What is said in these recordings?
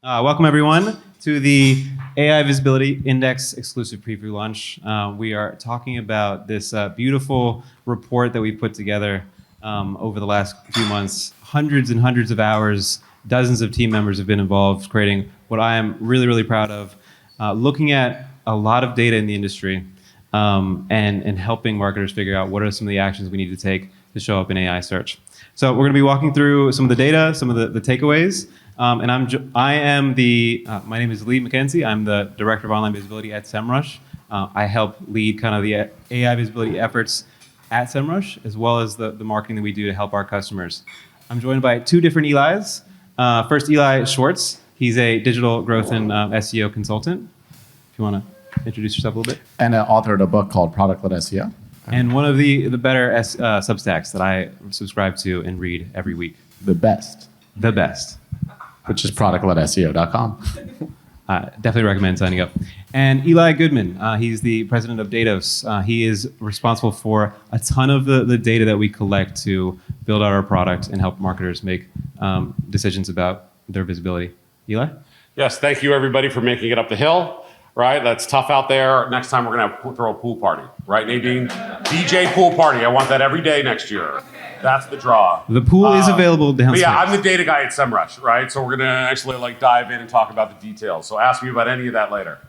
Welcome everyone to the AI Visibility Index exclusive preview launch. We are talking about this beautiful report that we put together over the last few months. Hundreds and hundreds of hours, dozens of team members have been involved creating what I am really, really proud of. Looking at a lot of data in the industry and helping marketers figure out what are some of the actions we need to take to show up in AI search. So we're going to be walking through some of the data, some of the takeaways. My name is Leigh McKenzie. I'm the Director of Online Visibility at Semrush. I help lead kind of the AI visibility efforts at Semrush, as well as the marketing that we do to help our customers. I'm joined by two different Elis. First, Eli Schwartz. He's a digital growth and SEO consultant. If you want to introduce yourself a little bit. And authored a book called Product-Led SEO. And one of the better Substacks that I subscribe to and read every week. The best. Which is productledseo.com. Definitely recommend signing up. And Eli Goodman, he's the president of Datos. He is responsible for a ton of the data that we collect to build out our product and help marketers make decisions about their visibility. Eli? Yes, thank you everybody for making it up the hill. Right, that's tough out there. Next time we're gonna throw a pool party, right, Nadine? DJ pool party. I want that every day next year. That's the draw. The pool is available downstairs. Yeah, I'm the data guy at Semrush, right? So we're gonna actually dive in and talk about the details. So ask me about any of that later.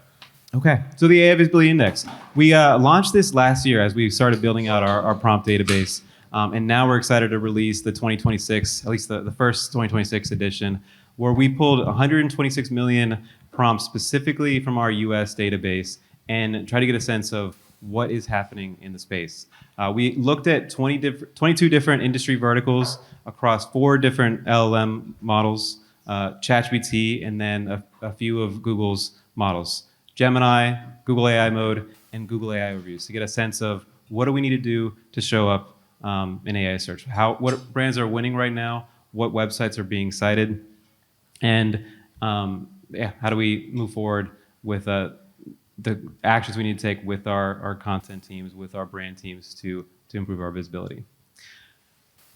Okay, so the AI Visibility Index. We launched this last year as we started building out our prompt database. And now we're excited to release the 2026, at least the first 2026 edition, where we pulled 126 million prompts specifically from our US database and try to get a sense of what is happening in the space. We looked at 22 different industry verticals across 4 different LLM models, ChatGPT, and then a few of Google's models, Gemini, Google AI Mode, and Google AI Overviews, to get a sense of what do we need to do to show up in AI search. What brands are winning right now, what websites are being cited, and how do we move forward with the actions we need to take with our content teams, with our brand teams to improve our visibility.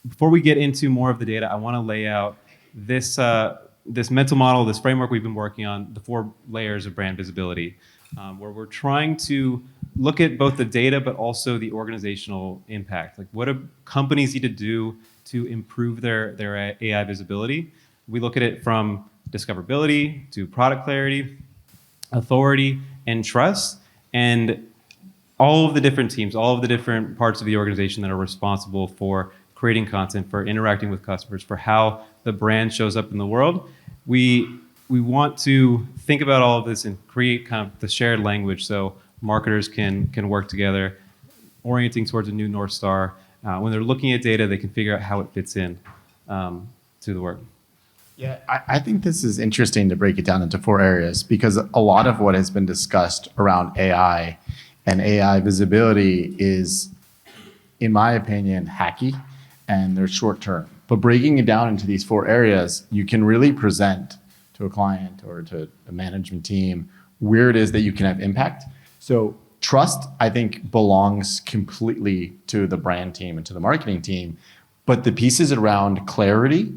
Before we get into more of the data, I want to lay out this mental model, this framework we've been working on, the 4 layers of brand visibility, where we're trying to look at both the data but also the organizational impact. Like, what do companies need to do to improve their AI visibility? We look at it from discoverability to product clarity, authority, and trust, and all of the different teams, all of the different parts of the organization that are responsible for creating content, for interacting with customers, for how the brand shows up in the world. We want to think about all of this and create kind of the shared language so marketers can work together, orienting towards a new North Star. When they're looking at data, they can figure out how it fits in to the work. Yeah, I think this is interesting to break it down into 4 areas, because a lot of what has been discussed around AI and AI visibility is, in my opinion, hacky and they're short term. But breaking it down into these 4 areas, you can really present to a client or to a management team where it is that you can have impact. So trust, I think, belongs completely to the brand team and to the marketing team. But the pieces around clarity,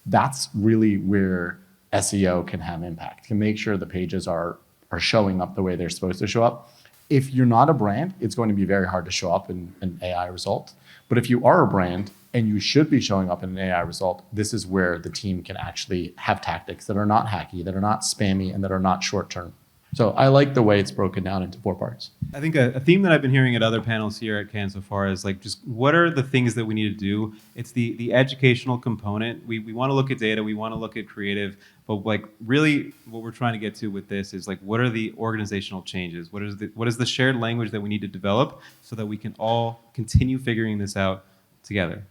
that's really where SEO can have impact, can make sure the pages are showing up the way they're supposed to show up. If you're not a brand, it's going to be very hard to show up in an AI result. But if you are a brand and you should be showing up in an AI result, this is where the team can actually have tactics that are not hacky, that are not spammy, and that are not short term. So I like the way it's broken down into 4 parts. I think a theme that I've been hearing at other panels here at Cannes so far is just what are the things that we need to do? It's the educational component. We want to look at data, we want to look at creative, but really what we're trying to get to with this is what are the organizational changes? What is the shared language that we need to develop so that we can all continue figuring this out together?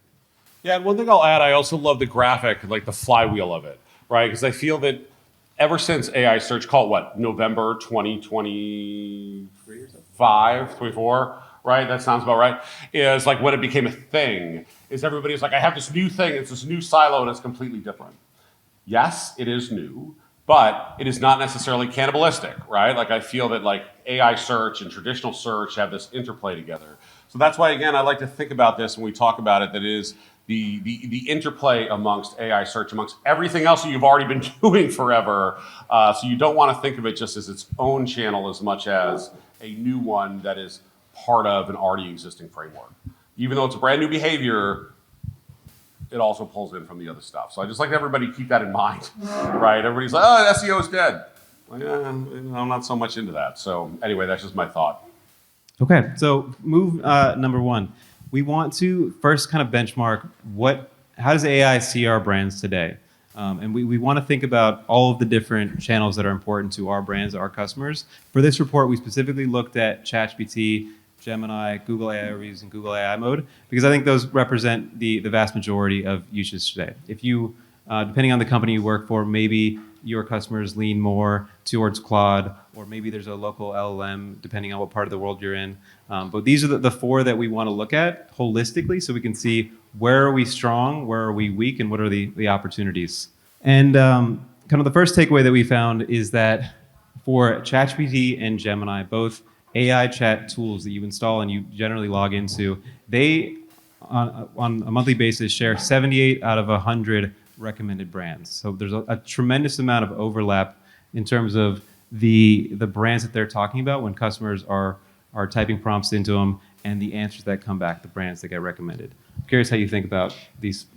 Yeah, and one thing I'll add, I also love the graphic, the flywheel of it, right? Because I feel that ever since AI search, November 2025, 24, right? That sounds about right. Is when it became a thing, is everybody's I have this new thing, it's this new silo, and it's completely different. Yes, it is new, but it is not necessarily cannibalistic, right? I feel that AI search and traditional search have this interplay together. So that's why, again, I like to think about this when we talk about it, that it is the interplay amongst AI search, amongst everything else that you've already been doing forever. So you don't want to think of it just as its own channel as much as a new one that is part of an already existing framework. Even though it's a brand new behavior, it also pulls in from the other stuff. So I just like everybody keep that in mind, right? Everybody's like, oh, SEO is dead. Like, I'm not so much into that. So anyway, that's just my thought. Okay, so move number one. We want to first kind of benchmark how does AI see our brands today? And we want to think about all of the different channels that are important to our brands, our customers. For this report, we specifically looked at ChatGPT, Gemini, Google AI Overviews, and Google AI Mode, because I think those represent the vast majority of usage today. If you, depending on the company you work for, maybe your customers lean more towards Claude, or maybe there's a local LLM, depending on what part of the world you're in. But these are the four that we want to look at holistically so we can see where are we strong, where are we weak, and what are the opportunities. And kind of the first takeaway that we found is that for ChatGPT and Gemini, both AI chat tools that you install and you generally log into, they, on a monthly basis, share 78 out of 100 recommended brands. So there's a tremendous amount of overlap in terms of the brands that they're talking about when customers are typing prompts into them and the answers that come back, the brands that get recommended. I'm curious how you think about these.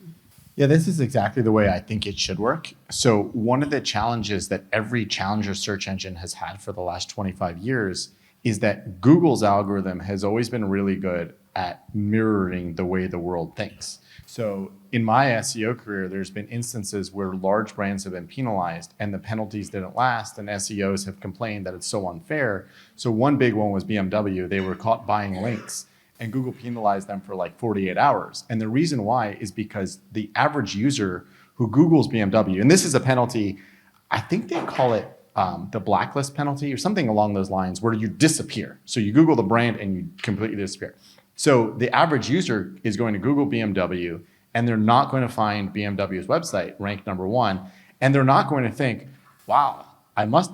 Yeah, this is exactly the way I think it should work. So one of the challenges that every challenger search engine has had for the last 25 years is that Google's algorithm has always been really good at mirroring the way the world thinks. So in my SEO career, there's been instances where large brands have been penalized and the penalties didn't last, and SEOs have complained that it's so unfair. So one big one was BMW. They were caught buying links and Google penalized them for like 48 hours. And the reason why is because the average user who Googles BMW, and this is a penalty, I think they call it the blacklist penalty or something along those lines, where you disappear. So you Google the brand and you completely disappear. So the average user is going to Google BMW and they're not going to find BMW's website ranked number one. And they're not going to think, wow,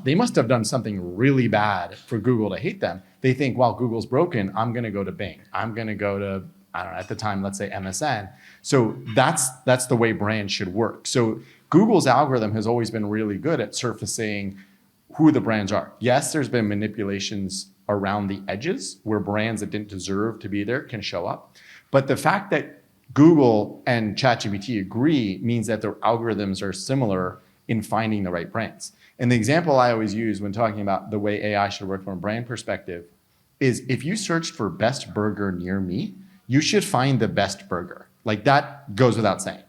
they must have done something really bad for Google to hate them. They think, well, Google's broken. I'm going to go to Bing. I'm going to go to, I don't know, at the time, let's say MSN. So that's the way brands should work. So Google's algorithm has always been really good at surfacing who the brands are. Yes, there's been manipulations around the edges where brands that didn't deserve to be there can show up. But the fact that Google and ChatGPT agree means that their algorithms are similar in finding the right brands. And the example I always use when talking about the way AI should work from a brand perspective is if you searched for best burger near me, you should find the best burger. Like that goes without saying.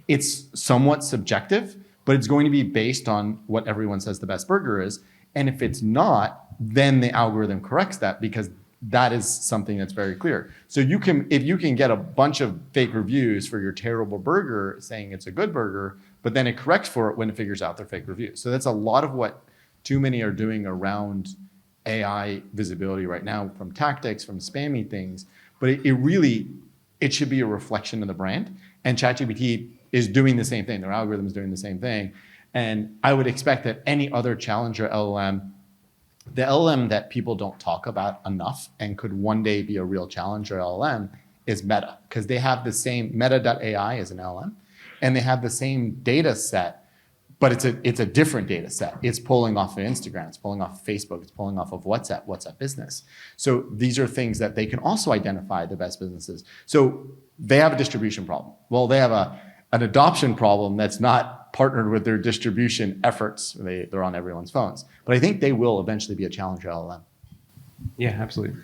It's somewhat subjective, but it's going to be based on what everyone says the best burger is. And if it's not, then the algorithm corrects that because that is something that's very clear. So if you can get a bunch of fake reviews for your terrible burger saying it's a good burger, but then it corrects for it when it figures out they're fake reviews. So that's a lot of what too many are doing around AI visibility right now, from tactics, from spammy things. But it should be a reflection of the brand. And ChatGPT is doing the same thing. Their algorithm is doing the same thing. And I would expect that any other challenger LLM, the LLM that people don't talk about enough and could one day be a real challenger LLM is Meta, because they have the same Meta.ai as an LLM, and they have the same data set, but it's a different data set. It's pulling off of Instagram, it's pulling off of Facebook, it's pulling off of WhatsApp Business. So these are things that they can also identify the best businesses. So they have a distribution problem. Well, they have an adoption problem that's not partnered with their distribution efforts. They're on everyone's phones. But I think they will eventually be a challenger LLM. Yeah, absolutely.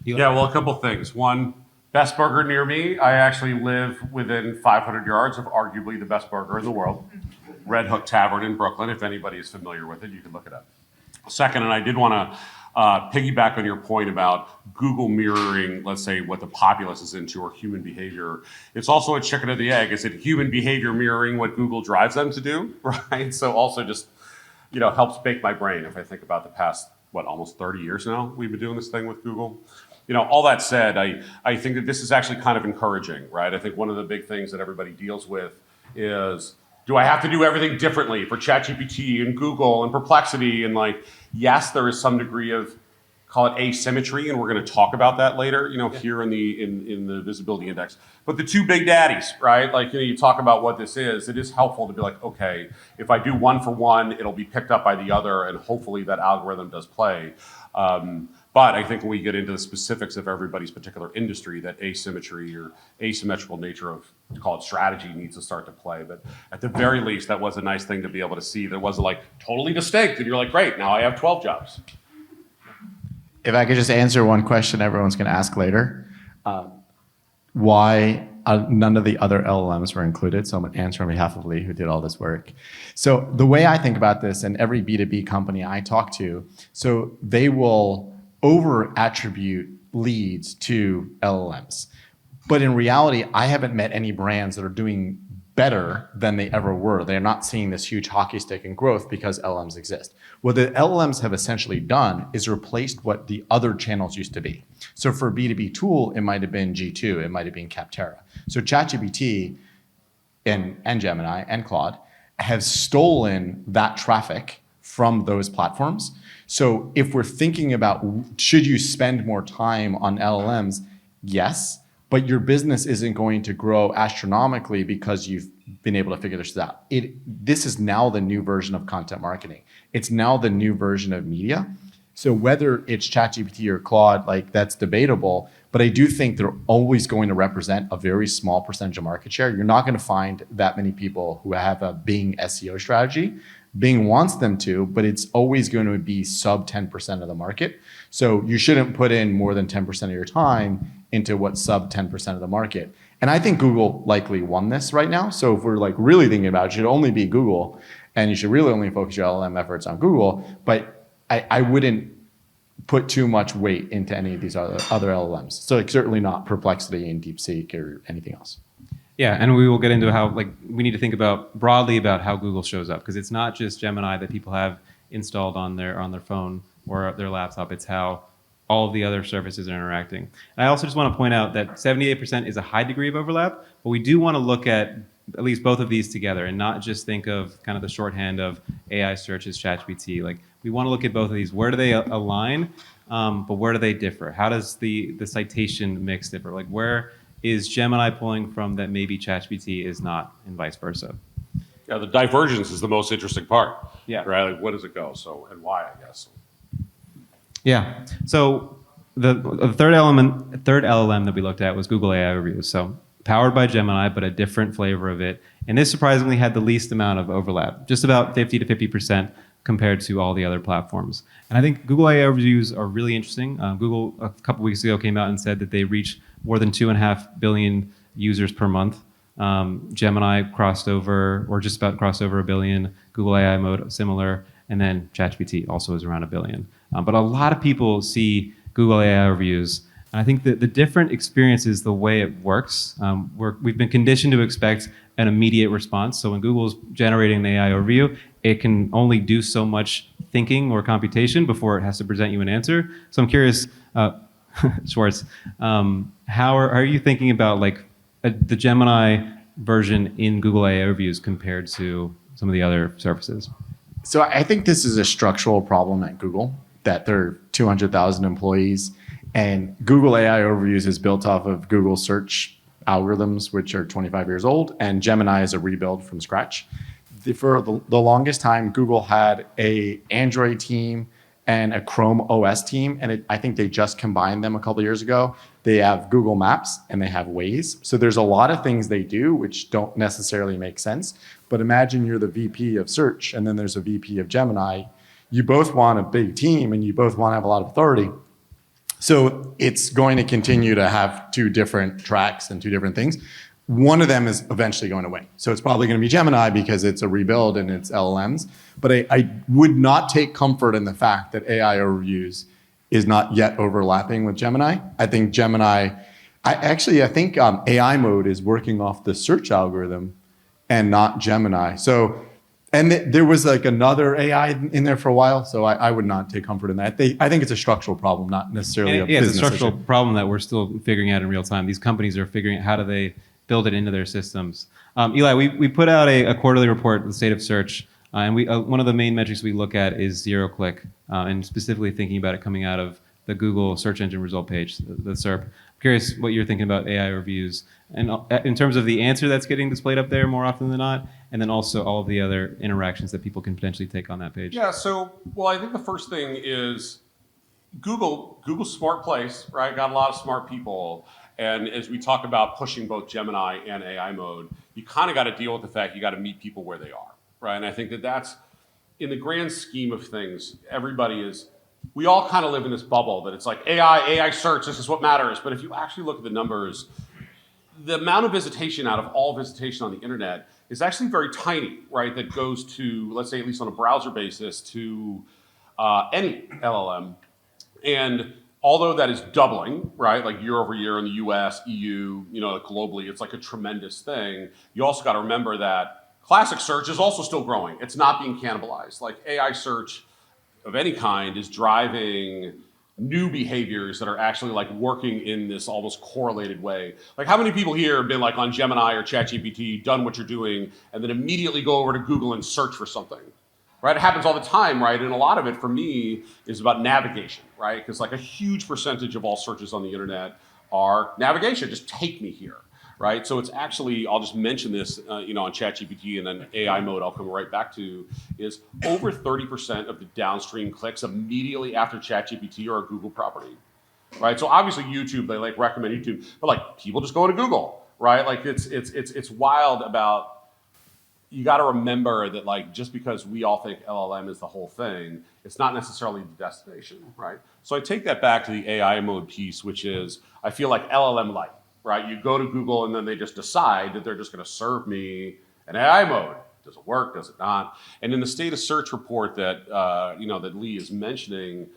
Yeah, well, a couple things. One, best burger near me. I actually live within 500 yards of arguably the best burger in the world, Red Hook Tavern in Brooklyn. If anybody is familiar with it, you can look it up. Second, and I did want to piggyback on your point about Google mirroring, let's say, what the populace is into or human behavior. It's also a chicken or the egg. Is it human behavior mirroring what Google drives them to do, right? So also just, helps bake my brain if I think about the past, almost 30 years now we've been doing this thing with Google. All that said, I think that this is actually kind of encouraging, right? I think one of the big things that everybody deals with is, do I have to do everything differently for ChatGPT and Google and Perplexity? And yes, there is some degree of call it asymmetry, and we're going to talk about that later, here in the visibility index. But the two big daddies, right? Like, you talk about what this is. It is helpful to be like, okay, if I do one for one, it'll be picked up by the other, and hopefully that algorithm does play. But I think when we get into the specifics of everybody's particular industry, that asymmetry or asymmetrical nature of, call it strategy, needs to start to play. But at the very least, that was a nice thing to be able to see. That wasn't like totally distinct, and you're like, great, now I have 12 jobs. If I could just answer one question everyone's going to ask later, why none of the other LLMs were included. So I'm going to answer on behalf of Leigh, who did all this work. So the way I think about this, and every B2B company I talk to, so they will over attribute leads to LLMs. But in reality, I haven't met any brands that are doing better than they ever were. They're not seeing this huge hockey stick in growth because LLMs exist. What the LLMs have essentially done is replaced what the other channels used to be. So for a B2B tool, it might have been G2, it might have been Capterra. So ChatGPT and Gemini and Claude have stolen that traffic from those platforms. So if we're thinking about should you spend more time on LLMs, yes, but your business isn't going to grow astronomically because you've been able to figure this out. This is now the new version of content marketing. It's now the new version of media. So whether it's ChatGPT or Claude, like that's debatable, but I do think they're always going to represent a very small percentage of market share. You're not going to find that many people who have a Bing SEO strategy. Bing wants them to, but it's always going to be sub 10% of the market. So you shouldn't put in more than 10% of your time into what's sub 10% of the market. And I think Google likely won this right now. So if we're like really thinking about it, it should only be Google, and you should really only focus your LLM efforts on Google. But I wouldn't put too much weight into any of these other LLMs. So like, certainly not Perplexity and DeepSeek or anything else. Yeah, and we will get into how we need to think about broadly about how Google shows up, because it's not just Gemini that people have installed on their phone or their laptop. It's how all of the other services are interacting. And I also just want to point out that 78% is a high degree of overlap, but we do want to look at least both of these together and not just think of kind of the shorthand of AI search as ChatGPT. Like, we want to look at both of these. Where do they align, but where do they differ? How does the citation mix differ? Like, where is Gemini pulling from that maybe ChatGPT is not, and vice versa? Yeah, the divergence is the most interesting part. Yeah. Right? Like, where does it go? So, and why, I guess. Yeah. So the third LLM that we looked at was Google AI Reviews. So powered by Gemini, but a different flavor of it. And this surprisingly had the least amount of overlap, just about 50 to 50% compared to all the other platforms. And I think Google AI Reviews are really interesting. Google a couple weeks ago came out and said that they reach more than 2.5 billion users per month. Gemini crossed over, or just about crossed over 1 billion. Google AI Mode, similar. And then ChatGPT also is around 1 billion. But a lot of people see Google AI Reviews. And I think that the different experience is the way it works. We've been conditioned to expect an immediate response. So when Google's generating an AI overview, it can only do so much thinking or computation before it has to present you an answer. So I'm curious, Schwartz, how are you thinking about the Gemini version in Google AI Overviews compared to some of the other services? So I think this is a structural problem at Google, that there are 200,000 employees, and Google AI Overviews is built off of Google search algorithms, which are 25 years old, and Gemini is a rebuild from scratch. For the longest time, Google had an Android team and a Chrome OS team, and I think they just combined them a couple of years ago. They have Google Maps and they have Waze. So there's a lot of things they do which don't necessarily make sense. But imagine you're the VP of search and then there's a VP of Gemini. You both want a big team and you both want to have a lot of authority. So it's going to continue to have two different tracks and two different things. One of them is eventually going to win. So it's probably going to be Gemini because it's a rebuild and it's LLMs. But I would not take comfort in the fact that AI Overviews is not yet overlapping with Gemini. I think Gemini, I think AI Mode is working off the search algorithm and not Gemini. So, and there was another AI in there for a while. So I would not take comfort in that. I think it's a structural problem, not necessarily a business it's a structural issue. problem that we're still figuring out in real time. These companies are figuring out how do they build it into their systems. Eli, we put out a quarterly report, the state of search, and one of the main metrics we look at is zero click, and specifically thinking about it coming out of the Google search engine result page, the SERP. I'm curious what you're thinking about AI reviews, and in terms of the answer that's getting displayed up there more often than not, and then also all of the other interactions that people can potentially take on that page. Yeah, so, well, I think the first thing is Google's a smart place, right? Got a lot of smart people. And as we talk about pushing both Gemini and AI mode, you kind of got to deal with the fact you got to meet people where they are, right? And I think that that's, in the grand scheme of things, we all kind of live in this bubble that it's like AI search, this is what matters. But if you actually look at the numbers, the amount of visitation out of all visitation on the internet is actually very tiny, right? That goes to, let's say, at least on a browser basis, to any LLM. And although that is doubling, right, like year over year in the US, EU, globally, it's like a tremendous thing. You also got to remember that classic search is also still growing. It's not being cannibalized. Like AI search of any kind is driving new behaviors that are actually like working in this almost correlated way. Like how many people here have been like on Gemini or ChatGPT, done what you're doing, and then immediately go over to Google and search for something? Right? It happens all the time, right? And a lot of it for me is about navigation, right? Because like a huge percentage of all searches on the internet are navigation. Just take me here, right? So it's actually, I'll just mention this, on ChatGPT, and then AI mode I'll come right back to, is over 30% of the downstream clicks immediately after ChatGPT are a Google property, right? So obviously YouTube, they like recommend YouTube, but like people just go to Google, right? Like it's wild about. You got to remember that, like, just because we all think LLM is the whole thing, it's not necessarily the destination, right? So I take that back to the AI mode piece, which is, I feel like LLM light, right? You go to Google and then they just decide that they're just going to serve me an AI mode. Does it work? Does it not? And in the state of search report that that Leigh is mentioning,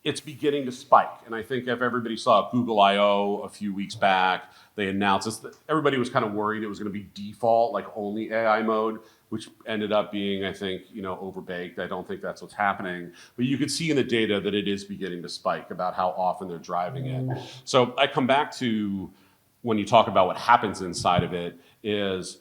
it's beginning to spike. And I think if everybody saw Google I/O a few weeks back, they announced this. Everybody was kind of worried it was going to be default, like only AI mode, which ended up being, I think, overbaked. I don't think that's what's happening. But you could see in the data that it is beginning to spike about how often they're driving it. So I come back to when you talk about what happens inside of it is,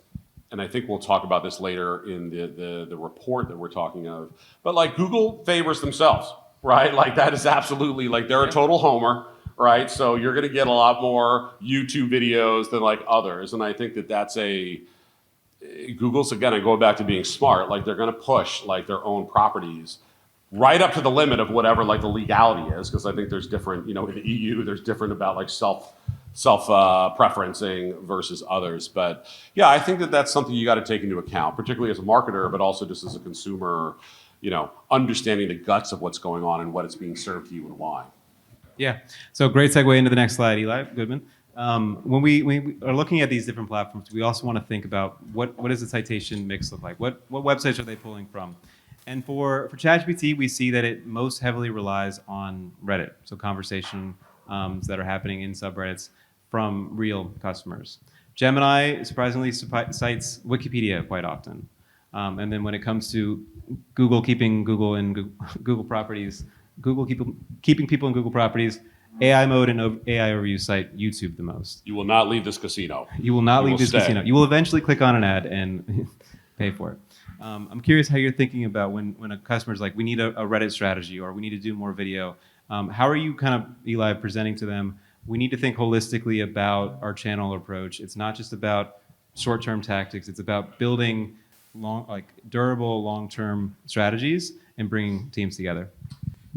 and I think we'll talk about this later in the report that we're talking of, but like Google favors themselves, right? Like that is absolutely, like they're a total homer, right? So you're going to get a lot more YouTube videos than like others. And I think that that's Google's, again, I go back to being smart. Like they're going to push like their own properties right up to the limit of whatever like the legality is. Because I think there's different, in the EU, there's different about like self-preferencing versus others. But yeah, I think that that's something you got to take into account, particularly as a marketer, but also just as a consumer, understanding the guts of what's going on and what it's being served to you and why. Yeah. So great segue into the next slide, Eli Goodman. When we are looking at these different platforms, we also want to think about what does the citation mix look like? What websites are they pulling from? And for ChatGPT, we see that it most heavily relies on Reddit, so conversations that are happening in subreddits from real customers. Gemini surprisingly cites Wikipedia quite often. And then when it comes to Google keeping Google in Google properties, keeping people in Google properties, AI mode and AI overview cite YouTube the most. You will not leave this casino. You will not leave this stay. casino. You will eventually click on an ad and pay for it. I'm curious how you're thinking about when a customer's like, we need a Reddit strategy or we need to do more video. How are you kind of, Eli, presenting to them? We need to think holistically about our channel approach. It's not just about short-term tactics. It's about building durable, long-term strategies and bringing teams together.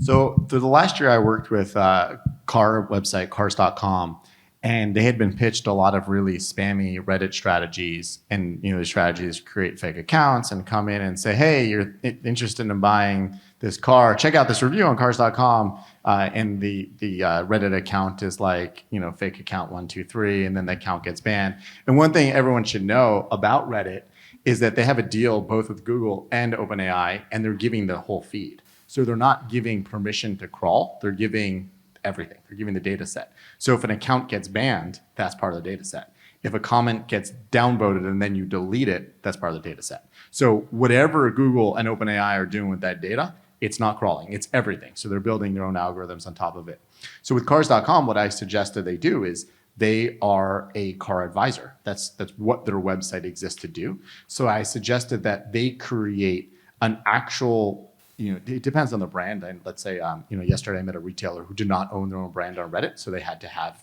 So through the last year, I worked with a car website, cars.com, and they had been pitched a lot of really spammy Reddit strategies. And the strategies create fake accounts and come in and say, hey, you're interested in buying this car, check out this review on cars.com. And the Reddit account is like, fake account 123, and then the account gets banned. And one thing everyone should know about Reddit is that they have a deal both with Google and OpenAI, and they're giving the whole feed. So they're not giving permission to crawl, they're giving everything. They're giving the data set. So if an account gets banned, that's part of the data set. If a comment gets downvoted and then you delete it, that's part of the data set. So whatever Google and OpenAI are doing with that data, it's not crawling, it's everything. So they're building their own algorithms on top of it. So with cars.com, what I suggested they do is they are a car advisor. That's what their website exists to do. So I suggested that they create an actual it depends on the brand. And let's say, yesterday I met a retailer who did not own their own brand on Reddit. So they had to have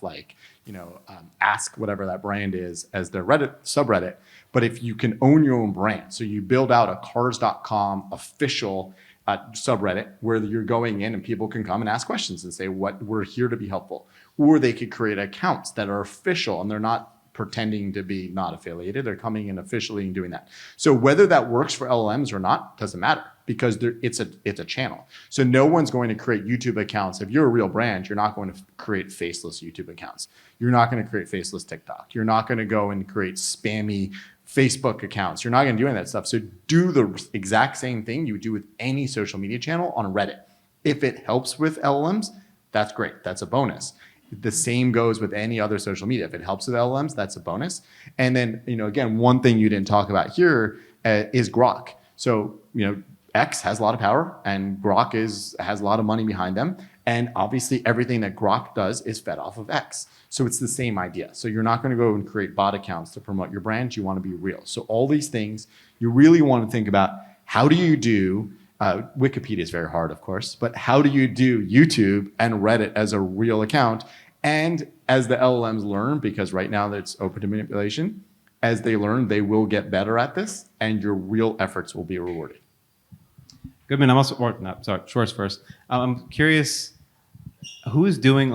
ask whatever that brand is as their Reddit subreddit. But if you can own your own brand, so you build out a cars.com official subreddit where you're going in and people can come and ask questions and say, we're here to be helpful. Or they could create accounts that are official and they're not pretending to be not affiliated. They're coming in officially and doing that. So whether that works for LLMs or not doesn't matter because it's a channel. So no one's going to create YouTube accounts. If you're a real brand, you're not going to create faceless YouTube accounts. You're not going to create faceless TikTok. You're not going to go and create spammy Facebook accounts. You're not going to do any of that stuff. So do the exact same thing you would do with any social media channel on Reddit. If it helps with LLMs, that's great. That's a bonus. The same goes with any other social media. If it helps with LLMs, that's a bonus. And then, again, one thing you didn't talk about here is Grok. So, X has a lot of power and Grok has a lot of money behind them. And obviously everything that Grok does is fed off of X. So it's the same idea. So you're not going to go and create bot accounts to promote your brand. You want to be real. So all these things, you really want to think about how do you do Wikipedia is very hard, of course, but how do you do YouTube and Reddit as a real account? And as the LLMs learn, because right now it's open to manipulation, as they learn, they will get better at this and your real efforts will be rewarded. Goodman, Schwartz first. I'm curious, who is doing,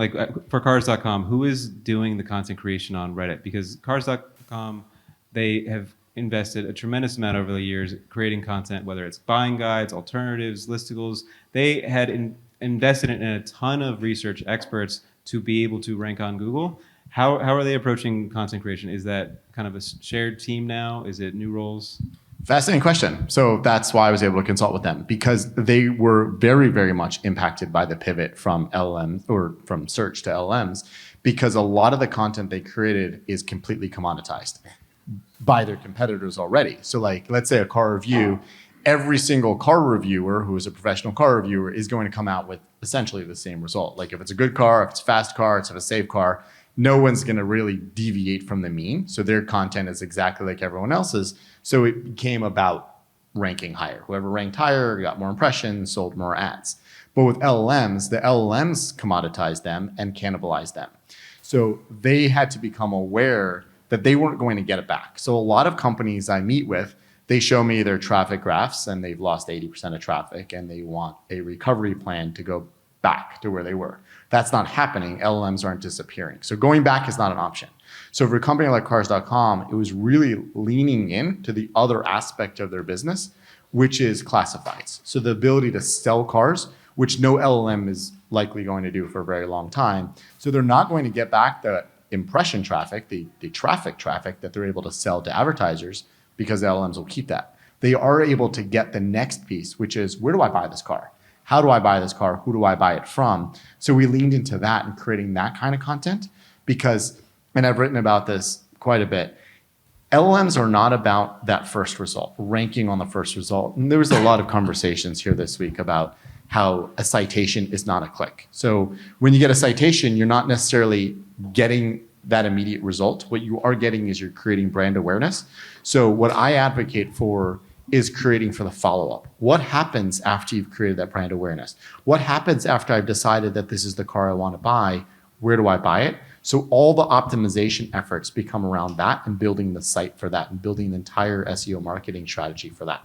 for cars.com, who is doing the content creation on Reddit? Because cars.com, they have invested a tremendous amount over the years creating content, whether it's buying guides, alternatives, listicles. They had invested in a ton of research experts to be able to rank on Google. How are they approaching content creation? Is that kind of a shared team now? Is it new roles? Fascinating question. So that's why I was able to consult with them because they were very, very much impacted by the pivot from LLMs or from search to LLMs because a lot of the content they created is completely commoditized by their competitors already. So let's say a car review, every single car reviewer who is a professional car reviewer is going to come out with essentially the same result. Like if it's a good car, if it's a fast car, if it's a safe car, no one's going to really deviate from the mean. So their content is exactly like everyone else's. So it became about ranking higher. Whoever ranked higher got more impressions, sold more ads. But with LLMs, the LLMs commoditized them and cannibalized them. So they had to become aware that they weren't going to get it back. So a lot of companies I meet with, they show me their traffic graphs and they've lost 80% of traffic and they want a recovery plan to go back to where they were. That's not happening. LLMs aren't disappearing. So going back is not an option. So for a company like cars.com, it was really leaning in to the other aspect of their business, which is classifieds. So the ability to sell cars, which no LLM is likely going to do for a very long time. So they're not going to get back the impression traffic, the traffic that they're able to sell to advertisers because the LLMs will keep that. They are able to get the next piece, which is where do I buy this car? How do I buy this car? Who do I buy it from? So we leaned into that and creating that kind of content because, and I've written about this quite a bit, LLMs are not about that first result, ranking on the first result. And there was a lot of conversations here this week about how a citation is not a click. So when you get a citation, you're not necessarily getting that immediate result. What you are getting is you're creating brand awareness. So what I advocate for is creating for the follow-up. What happens after you've created that brand awareness? What happens after I've decided that this is the car I want to buy? Where do I buy it? So all the optimization efforts become around that and building the site for that and building the entire SEO marketing strategy for that.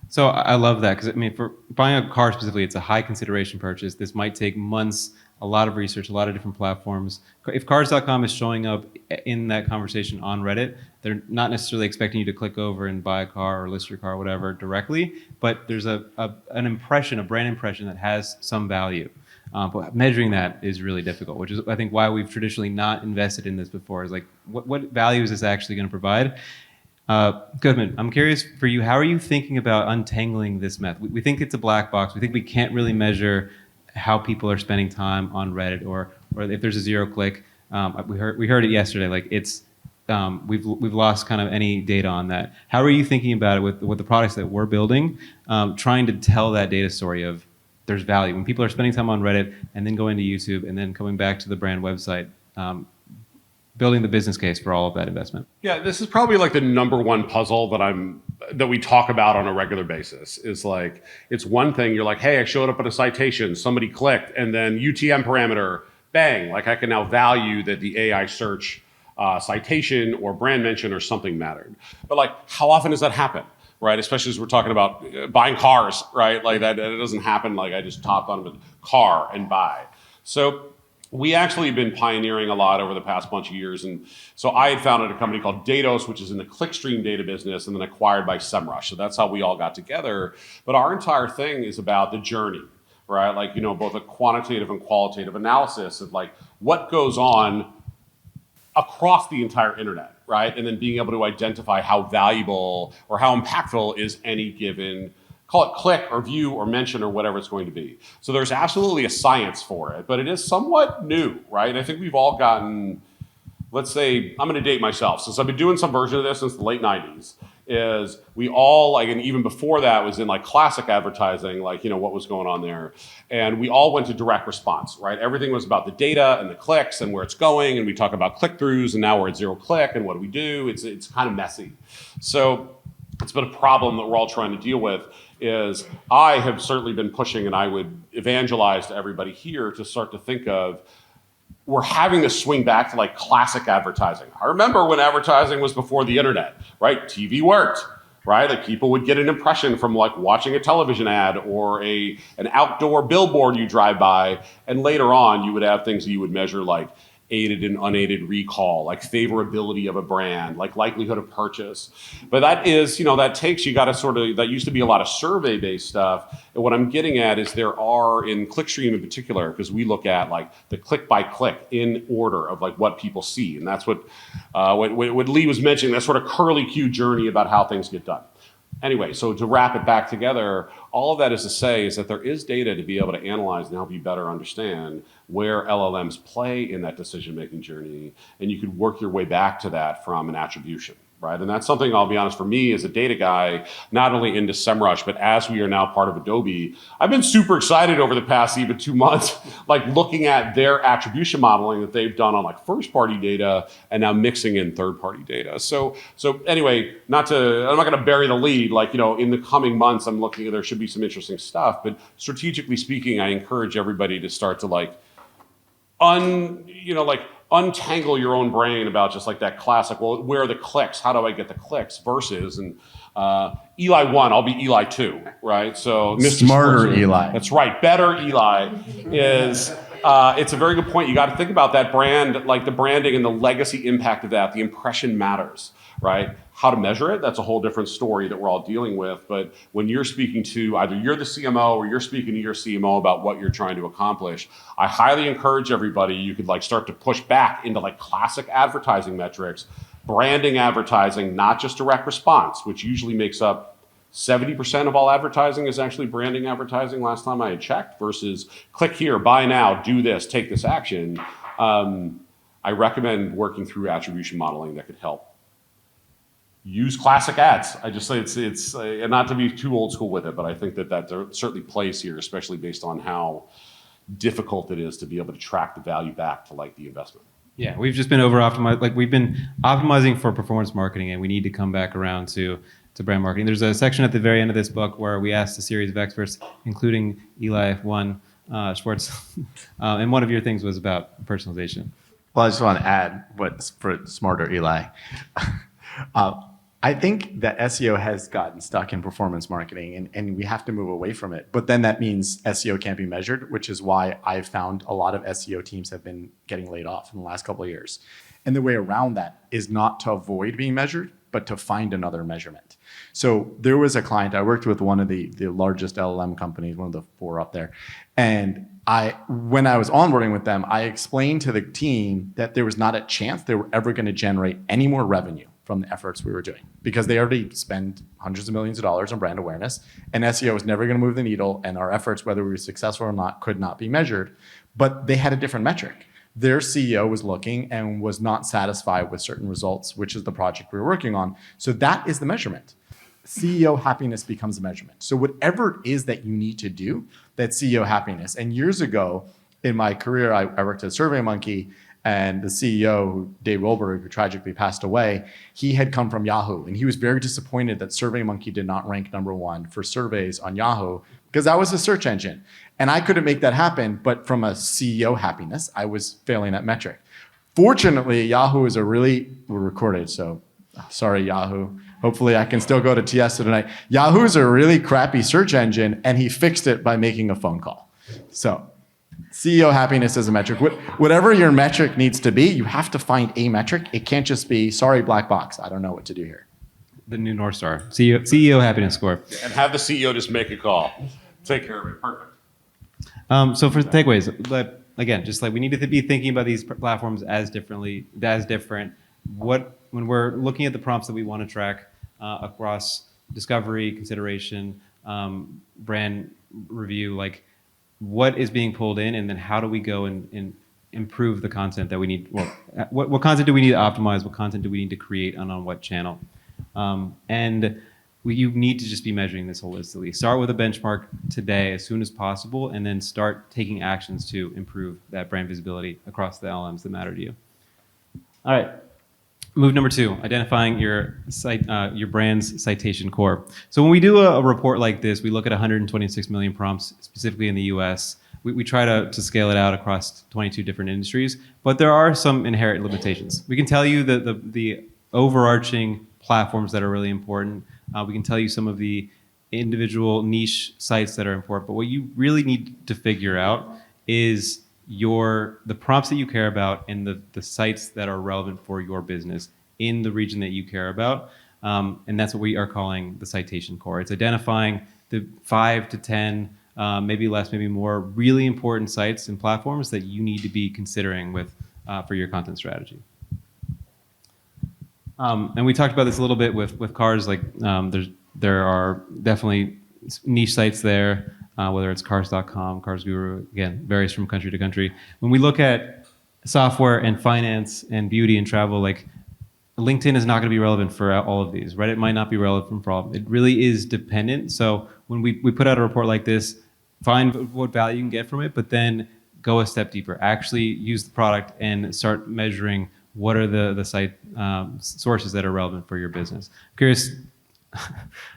So I love that because for buying a car specifically, it's a high consideration purchase. This might take months, a lot of research, a lot of different platforms. If cars.com is showing up in that conversation on Reddit, they're not necessarily expecting you to click over and buy a car or list your car or whatever directly, but there's an impression, a brand impression that has some value. But measuring that is really difficult, which is I think why we've traditionally not invested in this before is what value is this actually going to provide? Goodman, I'm curious for you, how are you thinking about untangling this meth? We think it's a black box. We think we can't really measure how people are spending time on Reddit or if there's a zero click. We heard it yesterday. We've lost kind of any data on that. How are you thinking about it with the products that we're building, trying to tell that data story of there's value when people are spending time on Reddit and then going to YouTube and then coming back to the brand website? building the business case for all of that investment. Yeah, this is probably like the number one puzzle that we talk about on a regular basis. Is like, it's one thing, you're like, hey, I showed up at a citation, somebody clicked, and then UTM parameter, bang, like I can now value that the AI search citation or brand mention or something mattered. But like, how often does that happen? Right, especially as we're talking about buying cars, right? Like that, it doesn't happen. Like I just topped on a car and buy. So we actually have been pioneering a lot over the past bunch of years. And so I had founded a company called Datos, which is in the clickstream data business, and then acquired by Semrush. So that's how we all got together. But our entire thing is about the journey, right? Like, both a quantitative and qualitative analysis of like what goes on across the entire internet, right? And then being able to identify how valuable or how impactful is any given, call it click or view or mention or whatever it's going to be. So there's absolutely a science for it, but it is somewhat new, right? And I think we've all gotten, let's say, I'm going to date myself, since I've been doing some version of this since the late 90s, is we all, like, and even before that was in like classic advertising, like, what was going on there. And we all went to direct response, right? Everything was about the data and the clicks and where it's going. And we talk about click-throughs, and now we're at zero click, and what do we do? It's kind of messy. So it's been a problem that we're all trying to deal with. Is I have certainly been pushing, and I would evangelize to everybody here to start to think of, we're having to swing back to like classic advertising. I remember when advertising was before the internet, right? TV worked, right? Like people would get an impression from like watching a television ad or an outdoor billboard you drive by. And later on, you would have things that you would measure like aided and unaided recall, like favorability of a brand, like likelihood of purchase. But that is, that takes, you got to sort of, that used to be a lot of survey-based stuff. And what I'm getting at is there are, in Clickstream in particular, because we look at like the click by click in order of like what people see. And that's what Leigh was mentioning, that sort of curly Q journey about how things get done. Anyway, so to wrap it back together, all of that is to say is that there is data to be able to analyze and help you better understand where LLMs play in that decision-making journey, and you could work your way back to that from an attribution, right? And that's something, I'll be honest, for me as a data guy, not only into Semrush, but as we are now part of Adobe, I've been super excited over the past even 2 months, like looking at their attribution modeling that they've done on like first-party data and now mixing in third-party data. So anyway, I'm not going to bury the lead. Like, in the coming months, I'm looking at, there should be some interesting stuff, but strategically speaking, I encourage everybody to start to like, untangle your own brain about just like that classic, well, where are the clicks? How do I get the clicks? Versus, and Eli 1, I'll be Eli 2, right? So Mr. Smarter Schwartz, Eli. That's right. Better Eli is, it's a very good point. You got to think about that brand, like the branding and the legacy impact of that. The impression matters, right? How to measure it, that's a whole different story that we're all dealing with. But when you're speaking to, either you're the CMO or you're speaking to your CMO about what you're trying to accomplish, I highly encourage everybody, you could like start to push back into like classic advertising metrics, branding advertising, not just direct response, which usually makes up 70% of all advertising is actually branding advertising last time I had checked, versus click here, buy now, do this, take this action. I recommend working through attribution modeling that could help. Use classic ads. I just say it's and not to be too old school with it, but I think that there certainly plays here, especially based on how difficult it is to be able to track the value back to like the investment. Yeah, we've just been over optimized. Like we've been optimizing for performance marketing, and we need to come back around to brand marketing. There's a section at the very end of this book where we asked a series of experts, including Eli Schwartz, and one of your things was about personalization. Well, I just want to add what's for smarter Eli. I think that SEO has gotten stuck in performance marketing, and we have to move away from it. But then that means SEO can't be measured, which is why I've found a lot of SEO teams have been getting laid off in the last couple of years. And the way around that is not to avoid being measured, but to find another measurement. So there was a client, I worked with one of the largest LLM companies, one of the 4 up there. And when I was onboarding with them, I explained to the team that there was not a chance they were ever going to generate any more revenue from the efforts we were doing, because they already spend hundreds of millions of dollars on brand awareness, and SEO is never going to move the needle, and our efforts, whether we were successful or not, could not be measured. But they had a different metric. Their CEO was looking and was not satisfied with certain results, which is the project we were working on. So that is the measurement. CEO happiness becomes a measurement. So whatever it is that you need to do, that's CEO happiness. And years ago in my career, I worked at SurveyMonkey, And the CEO, Dave Wilberg, who tragically passed away, he had come from Yahoo. And he was very disappointed that SurveyMonkey did not rank #1 for surveys on Yahoo because that was a search engine. And I couldn't make that happen, but from a CEO happiness, I was failing that metric. Fortunately, Yahoo is we're recorded, so sorry, Yahoo. Hopefully I can still go to Tiesto tonight. Yahoo is a really crappy search engine, and he fixed it by making a phone call. So CEO happiness is a metric. Whatever your metric needs to be, you have to find a metric. It can't just be, sorry, black box, I don't know what to do here. The new North Star, CEO happiness score. And have the CEO just make a call. Take care of it. Perfect. So for takeaways, but again, just like we need to be thinking about these platforms as different. When we're looking at the prompts that we want to track across discovery, consideration, brand review, like what is being pulled in, and then how do we go and improve the content that we need? Well, what content do we need to optimize? What content do we need to create on what channel? You need to just be measuring this holistically. Start with a benchmark today as soon as possible, and then start taking actions to improve that brand visibility across the LLMs that matter to you. All right. Move number 2, identifying your brand's citation core. So when we do a report like this, we look at 126 million prompts, specifically in the US. We try to scale it out across 22 different industries, but there are some inherent limitations. We can tell you the overarching platforms that are really important. We can tell you some of the individual niche sites that are important, but what you really need to figure out is the prompts that you care about and the sites that are relevant for your business in the region that you care about. And that's what we are calling the citation core. It's identifying the 5 to 10, maybe less, maybe more, really important sites and platforms that you need to be considering for your content strategy. And we talked about this a little bit with cars. Like there are definitely niche sites there, whether it's cars.com, Cars Guru, again, varies from country to country. When we look at software and finance and beauty and travel, like LinkedIn is not going to be relevant for all of these. Reddit might not be relevant for all. It really is dependent. So when we put out a report like this, find what value you can get from it, but then go a step deeper. Actually use the product and start measuring what are the site sources that are relevant for your business. I'm curious,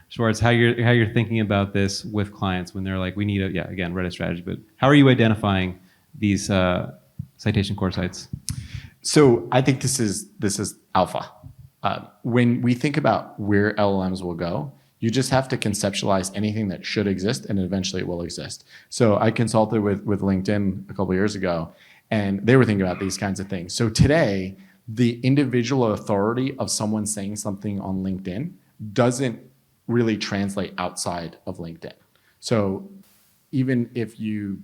Schwartz, how you're thinking about this with clients when they're like, we need again, Reddit strategy, but how are you identifying these citation core sites? So I think this is alpha. When we think about where LLMs will go, you just have to conceptualize anything that should exist, and eventually it will exist. So I consulted with LinkedIn a couple of years ago, and they were thinking about these kinds of things. So today, the individual authority of someone saying something on LinkedIn doesn't really translate outside of LinkedIn. So even if you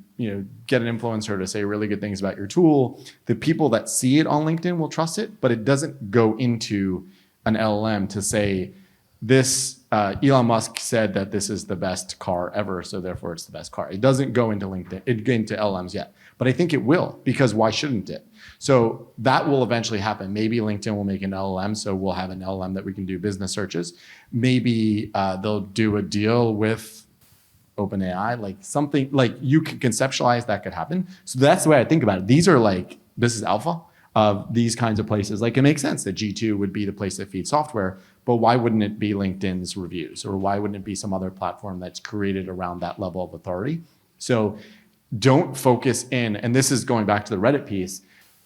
get an influencer to say really good things about your tool, the people that see it on LinkedIn will trust it, but it doesn't go into an LLM to say, this Elon Musk said that this is the best car ever, so therefore it's the best car. It doesn't go into LinkedIn, into LLMs yet, but I think it will, because why shouldn't it? So that will eventually happen. Maybe LinkedIn will make an LLM, so we'll have an LLM that we can do business searches. Maybe they'll do a deal with OpenAI, like something like you can conceptualize that could happen. So that's the way I think about it. This is alpha of these kinds of places. Like it makes sense that G2 would be the place that feeds software, but why wouldn't it be LinkedIn's reviews? Or why wouldn't it be some other platform that's created around that level of authority? So don't focus in, and this is going back to the Reddit piece,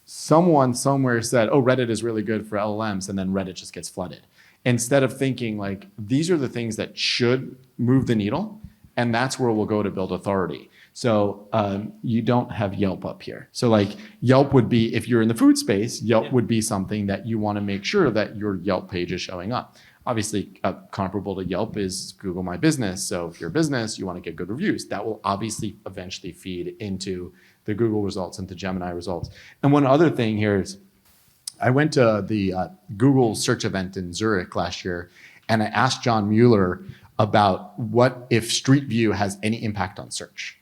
someone somewhere said, oh, Reddit is really good for LLMs, and then Reddit just gets flooded. Instead of thinking like, these are the things that should move the needle, and that's where we'll go to build authority. So you don't have Yelp up here. So like Yelp would be, if you're in the food space, Yelp would be something that you want to make sure that your Yelp page is showing up. Obviously, comparable to Yelp is Google My Business. So if you're a business, you want to get good reviews. That will obviously eventually feed into the Google results, into Gemini results. And one other thing here is, I went to the Google search event in Zurich last year, and I asked John Mueller about what if Street View has any impact on search.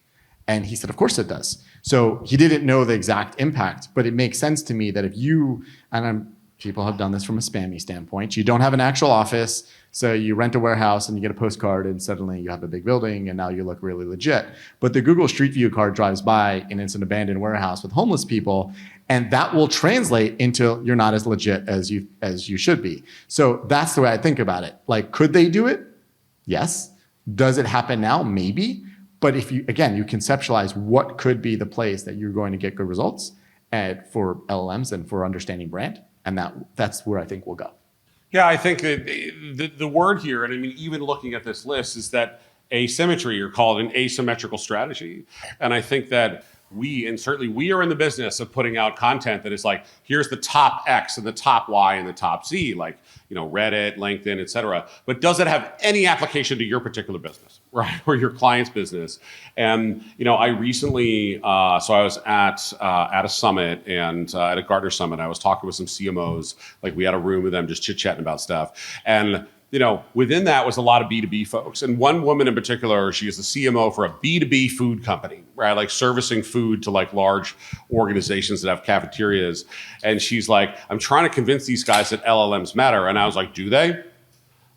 And he said, of course it does. So he didn't know the exact impact, but it makes sense to me that if you, and I'm people have done this from a spammy standpoint. You don't have an actual office, so you rent a warehouse and you get a postcard and suddenly you have a big building and now you look really legit. But the Google Street View card drives by and it's an abandoned warehouse with homeless people, and that will translate into you're not as legit as you should be. So that's the way I think about it. Like, could they do it? Yes. Does it happen now? Maybe. But if you conceptualize what could be the place that you're going to get good results for LLMs and for understanding brand, and that's where I think we'll go. Yeah, I think that the word here, and I mean, even looking at this list, is that asymmetry, or call it an asymmetrical strategy. And I think that we are in the business of putting out content that is like, here's the top X and the top Y and the top Z, like, Reddit, LinkedIn, et cetera. But does it have any application to your particular business, right? Or your client's business? And, I recently, so I was at a summit and at a Gartner summit, I was talking with some CMOs, like we had a room with them just chit-chatting about stuff. And within that was a lot of B2B folks. And one woman in particular, she is the CMO for a B2B food company, right? Like servicing food to like large organizations that have cafeterias. And she's like, I'm trying to convince these guys that LLMs matter. And I was like, do they?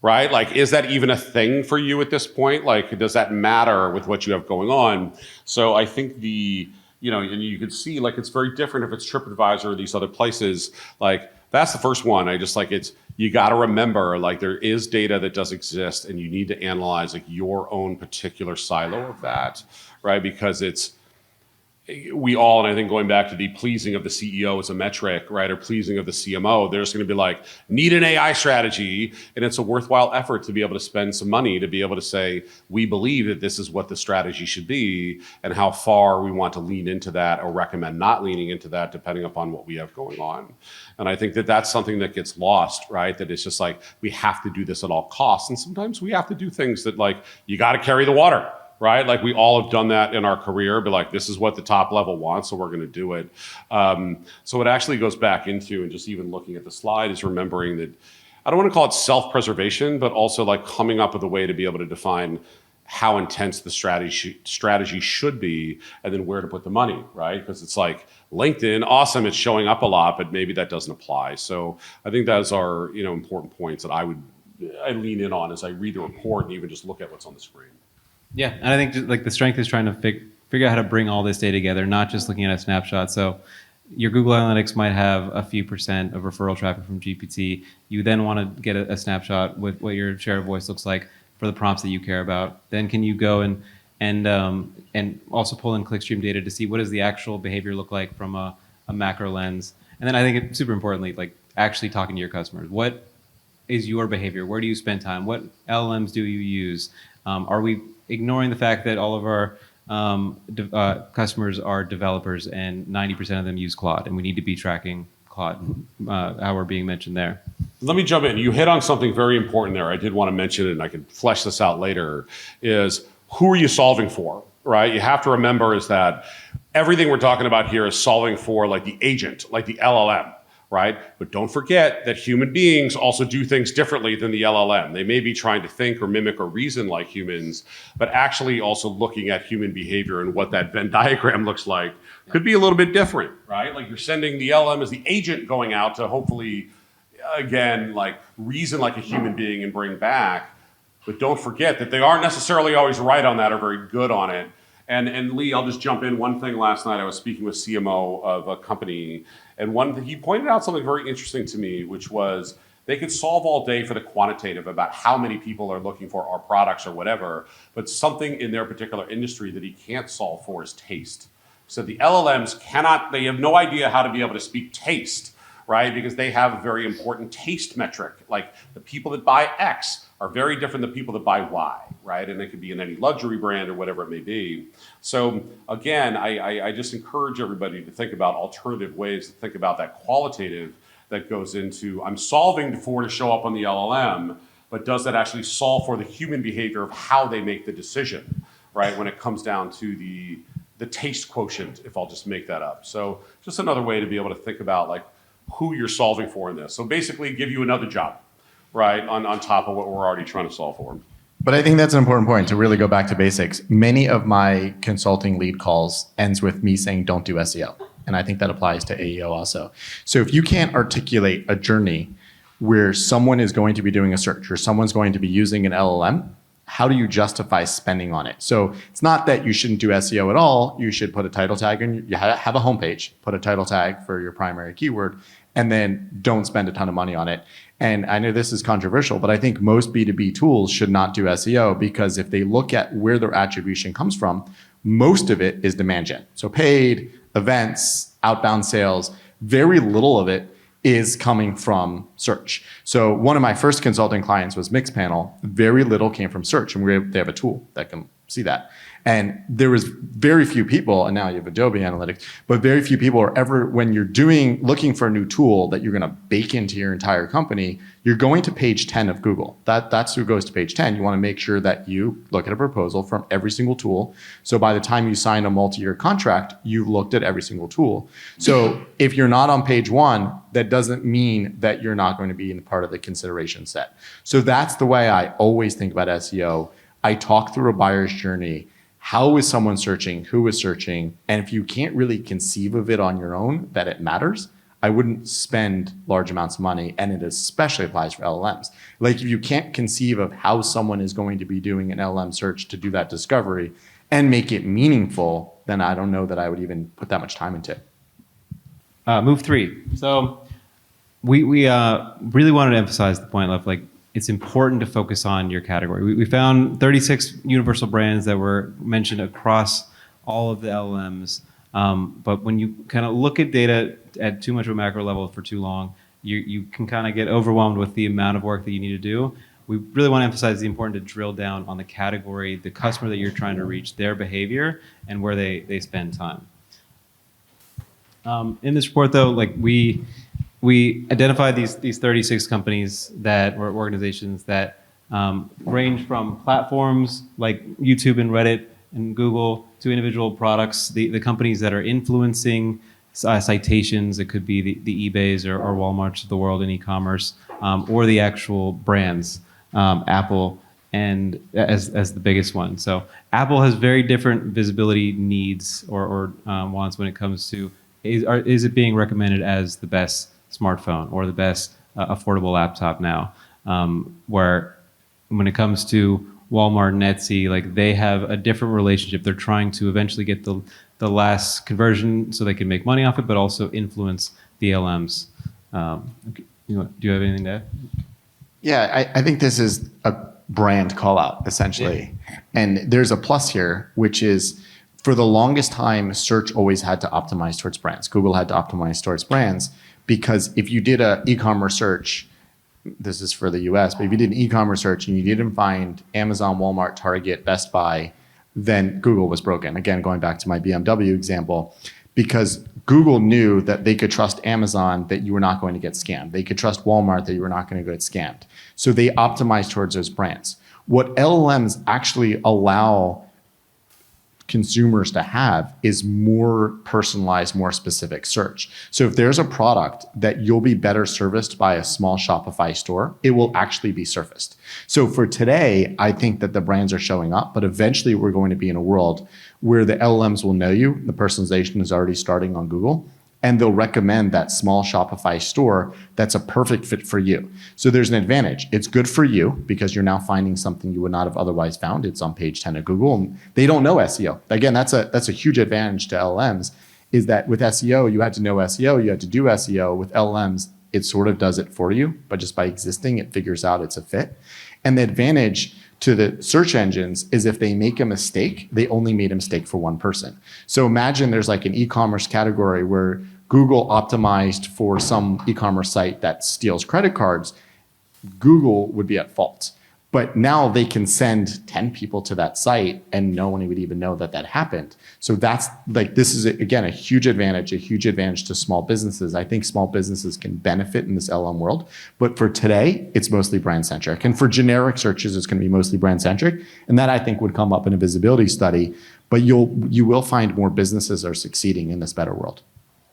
Right? Like, is that even a thing for you at this point? Like, does that matter with what you have going on? So I think and you can see like, it's very different if it's TripAdvisor or these other places. Like, that's the first one. You got to remember, like, there is data that does exist and you need to analyze like your own particular silo of that, right? Because we all, and I think going back to the pleasing of the CEO as a metric, right? Or pleasing of the CMO, there's going to be like, need an AI strategy. And it's a worthwhile effort to be able to spend some money to be able to say, we believe that this is what the strategy should be and how far we want to lean into that or recommend not leaning into that depending upon what we have going on. And I think that that's something that gets lost, right? That it's just like, we have to do this at all costs. And sometimes we have to do things that like, you got to carry the water. Right? Like we all have done that in our career, but like, this is what the top level wants, so we're going to do it. So it actually goes back into, and just even looking at the slide, is remembering that I don't want to call it self-preservation, but also like coming up with a way to be able to define how intense the strategy should be, and then where to put the money, right? Because it's like LinkedIn, awesome, it's showing up a lot, but maybe that doesn't apply. So I think those are important points that I lean in on as I read the report and even just look at what's on the screen. Yeah, and I think just, like, the strength is trying to figure out how to bring all this data together, not just looking at a snapshot. So your Google Analytics might have a few percent of referral traffic from GPT. You then want to get a snapshot with what your share of voice looks like for the prompts that you care about. Then can you go and also pull in clickstream data to see what does the actual behavior look like from a macro lens. And then I think it's super importantly, like, actually talking to your customers. What is your behavior? Where do you spend time? What LLMs do you use? Are we ignoring the fact that all of our customers are developers and 90% of them use Claude, and we need to be tracking Claude, how we're being mentioned there? Let me jump in. You hit on something very important there. I did want to mention it, and I could flesh this out later, is who are you solving for, right? You have to remember is that everything we're talking about here is solving for like the agent, like the LLM. Right? But don't forget that human beings also do things differently than the LLM. They may be trying to think or mimic or reason like humans, but actually also looking at human behavior and what that Venn diagram looks like could be a little bit different, right? Like, you're sending the LLM as the agent going out to hopefully, again, like reason like a human being and bring back. But don't forget that they aren't necessarily always right on that or very good on it. And Leigh, I'll just jump in. One thing last night, I was speaking with CMO of a company, and he pointed out something very interesting to me, which was they could solve all day for the quantitative about how many people are looking for our products or whatever, but something in their particular industry that he can't solve for is taste. So the LLMs they have no idea how to be able to speak taste, right? Because they have a very important taste metric. Like, the people that buy X are very different than people that buy Y, right? And it could be in any luxury brand or whatever it may be. So again, I just encourage everybody to think about alternative ways to think about that qualitative that goes into, I'm solving for to show up on the LLM, but does that actually solve for the human behavior of how they make the decision, right? When it comes down to the taste quotient, if I'll just make that up. So just another way to be able to think about like who you're solving for in this. So basically give you another job, right, on top of what we're already trying to solve for. But I think that's an important point to really go back to basics. Many of my consulting lead calls ends with me saying, don't do SEO. And I think that applies to AEO also. So if you can't articulate a journey where someone is going to be doing a search or someone's going to be using an LLM, how do you justify spending on it? So it's not that you shouldn't do SEO at all. You should put a title tag in. You have a homepage, put a title tag for your primary keyword, and then don't spend a ton of money on it. And I know this is controversial, but I think most B2B tools should not do SEO, because if they look at where their attribution comes from, most of it is demand gen. So paid, events, outbound sales, very little of it is coming from search. So one of my first consulting clients was Mixpanel. Very little came from search, and they have a tool that can see that. And there was very few people, and now you have Adobe Analytics, but very few people are ever, when you're looking for a new tool that you're going to bake into your entire company, you're going to page 10 of Google. That's who goes to page 10. You want to make sure that you look at a proposal from every single tool. So by the time you sign a multi-year contract, you've looked at every single tool. So if you're not on page 1, that doesn't mean that you're not going to be in part of the consideration set. So that's the way I always think about SEO. I talk through a buyer's journey. How is someone searching? Who is searching? And if you can't really conceive of it on your own, that it matters, I wouldn't spend large amounts of money. And it especially applies for LLMs. Like if you can't conceive of how someone is going to be doing an LLM search to do that discovery and make it meaningful, then I don't know that I would even put that much time into it. Move 3. So we really wanted to emphasize the point of like, it's important to focus on your category. We found 36 universal brands that were mentioned across all of the LLMs. But when you kind of look at data at too much of a macro level for too long, you can kind of get overwhelmed with the amount of work that you need to do. We really want to emphasize the importance to drill down on the category, the customer that you're trying to reach, their behavior, and where they spend time. In this report, though, like we identified these 36 companies that or organizations that range from platforms like YouTube and Reddit and Google to individual products. The companies that are influencing citations, it could be the eBays or Walmarts of the world in e-commerce, or the actual brands, Apple and as the biggest one. So Apple has very different visibility needs or wants when it comes to is it being recommended as the best smartphone or the best affordable laptop now, where when it comes to Walmart and Etsy, like they have a different relationship. They're trying to eventually get the last conversion so they can make money off it, but also influence the LMs. Okay. Do you have anything to add? Yeah, I think this is a brand call out essentially. Yeah. And there's a plus here, which is for the longest time, search always had to optimize towards brands. Google had to optimize towards brands. Because if you did an e-commerce search, this is for the US, but if you did an e-commerce search and you didn't find Amazon, Walmart, Target, Best Buy, then Google was broken. Again, going back to my BMW example, because Google knew that they could trust Amazon that you were not going to get scammed. They could trust Walmart that you were not going to get scammed. So they optimized towards those brands. What LLMs actually allow consumers to have is more personalized, more specific search. So if there's a product that you'll be better serviced by a small Shopify store, it will actually be surfaced. So for today, I think that the brands are showing up, but eventually we're going to be in a world where the LLMs will know you. The personalization is already starting on Google, and they'll recommend that small Shopify store that's a perfect fit for you. So there's an advantage. It's good for you because you're now finding something you would not have otherwise found. It's on page 10 of Google, and they don't know SEO. Again, that's a huge advantage to LLMs, is that with SEO, you had to know SEO, you had to do SEO. With LLMs, it sort of does it for you, but just by existing, it figures out it's a fit. And the advantage to the search engines is if they make a mistake, they only made a mistake for one person. So imagine there's like an e-commerce category where Google optimized for some e-commerce site that steals credit cards. Google would be at fault. But now they can send 10 people to that site and no one would even know that happened. So that's like, this is again, a huge advantage to small businesses. I think small businesses can benefit in this LM world, but for today, it's mostly brand centric. And for generic searches, it's going to be mostly brand centric. And that I think would come up in a visibility study, but you will find more businesses are succeeding in this better world.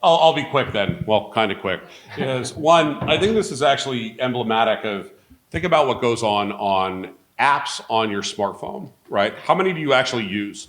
I'll be quick then. Well, kind of quick. Is one, I think this is actually emblematic of, think about what goes on apps on your smartphone, right? How many do you actually use?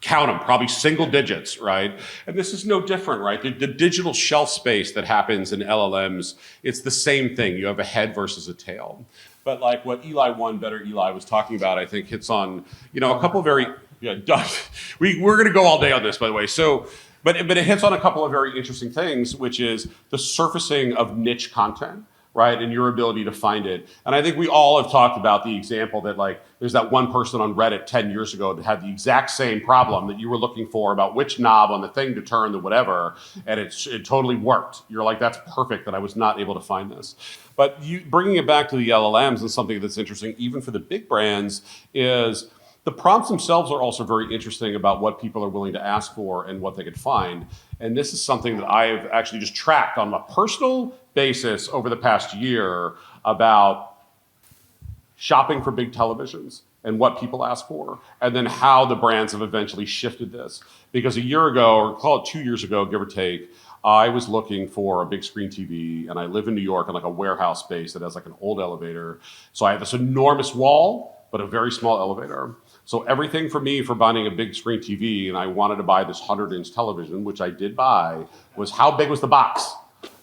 count them, probably single digits, right? And this is no different, right? The digital shelf space that happens in LLMs, it's the same thing. You have a head versus a tail. But like what Better Eli was talking about, I think hits on, a couple of very, we're going to go all day on this, by the way. So, but it hits on a couple of very interesting things, which is the surfacing of niche content, right? And your ability to find it. And I think we all have talked about the example that like, there's that one person on Reddit 10 years ago that had the exact same problem that you were looking for about which knob on the thing to turn, the whatever, and it totally worked. You're like, that's perfect that I was not able to find this. But bringing it back to the LLMs is something that's interesting, even for the big brands, is the prompts themselves are also very interesting about what people are willing to ask for and what they could find. And this is something that I have actually just tracked on a personal basis over the past year about shopping for big televisions and what people ask for, and then how the brands have eventually shifted this. Because a year ago, or call it 2 years ago, give or take, I was looking for a big screen TV, and I live in New York in like a warehouse space that has like an old elevator. So I have this enormous wall, but a very small elevator. So everything for me for buying a big screen TV, and I wanted to buy this 100-inch television, which I did buy, was how big was the box,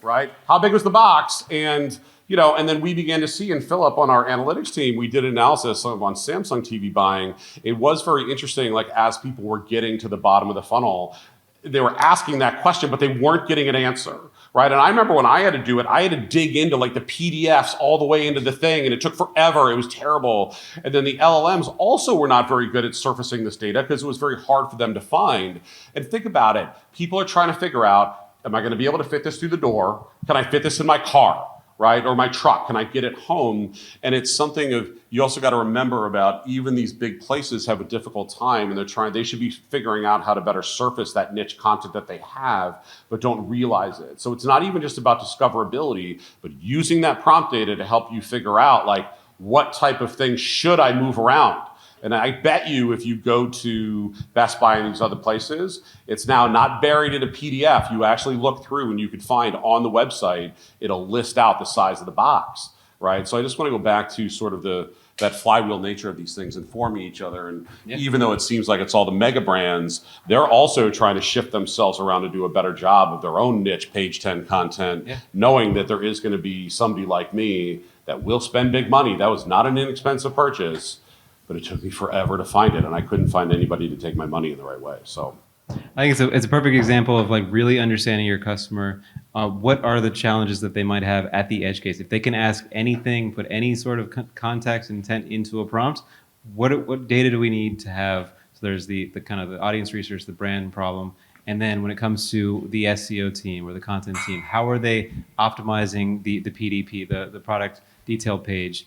right? How big was the box? And and then we began to see, and Philip on our analytics team, we did analysis on Samsung TV buying. It was very interesting, like as people were getting to the bottom of the funnel, they were asking that question, but they weren't getting an answer, right? And I remember when I had to do it, I had to dig into like the PDFs all the way into the thing, and it took forever. It was terrible. And then the LLMs also were not very good at surfacing this data because it was very hard for them to find. And think about it. People are trying to figure out, am I going to be able to fit this through the door? Can I fit this in my car? Right? Or my truck, can I get it home? And it's something of, you also got to remember about even these big places have a difficult time, and they should be figuring out how to better surface that niche content that they have, but don't realize it. So it's not even just about discoverability, but using that prompt data to help you figure out like, what type of things should I move around? And I bet you if you go to Best Buy and these other places, it's now not buried in a PDF. You actually look through and you could find on the website, it'll list out the size of the box, right? So I just want to go back to sort of that flywheel nature of these things informing each other. And even though it seems like it's all the mega brands, they're also trying to shift themselves around to do a better job of their own niche page 10 content, knowing that there is going to be somebody like me that will spend big money. That was not an inexpensive purchase, but it took me forever to find it, and I couldn't find anybody to take my money in the right way. So I think it's a perfect example of like really understanding your customer. What are the challenges that they might have at the edge case? If they can ask anything, put any sort of context intent into a prompt, what data do we need to have? So there's the kind of the audience research, the brand problem, and then when it comes to the SEO team or the content team, how are they optimizing the PDP, the product detail page?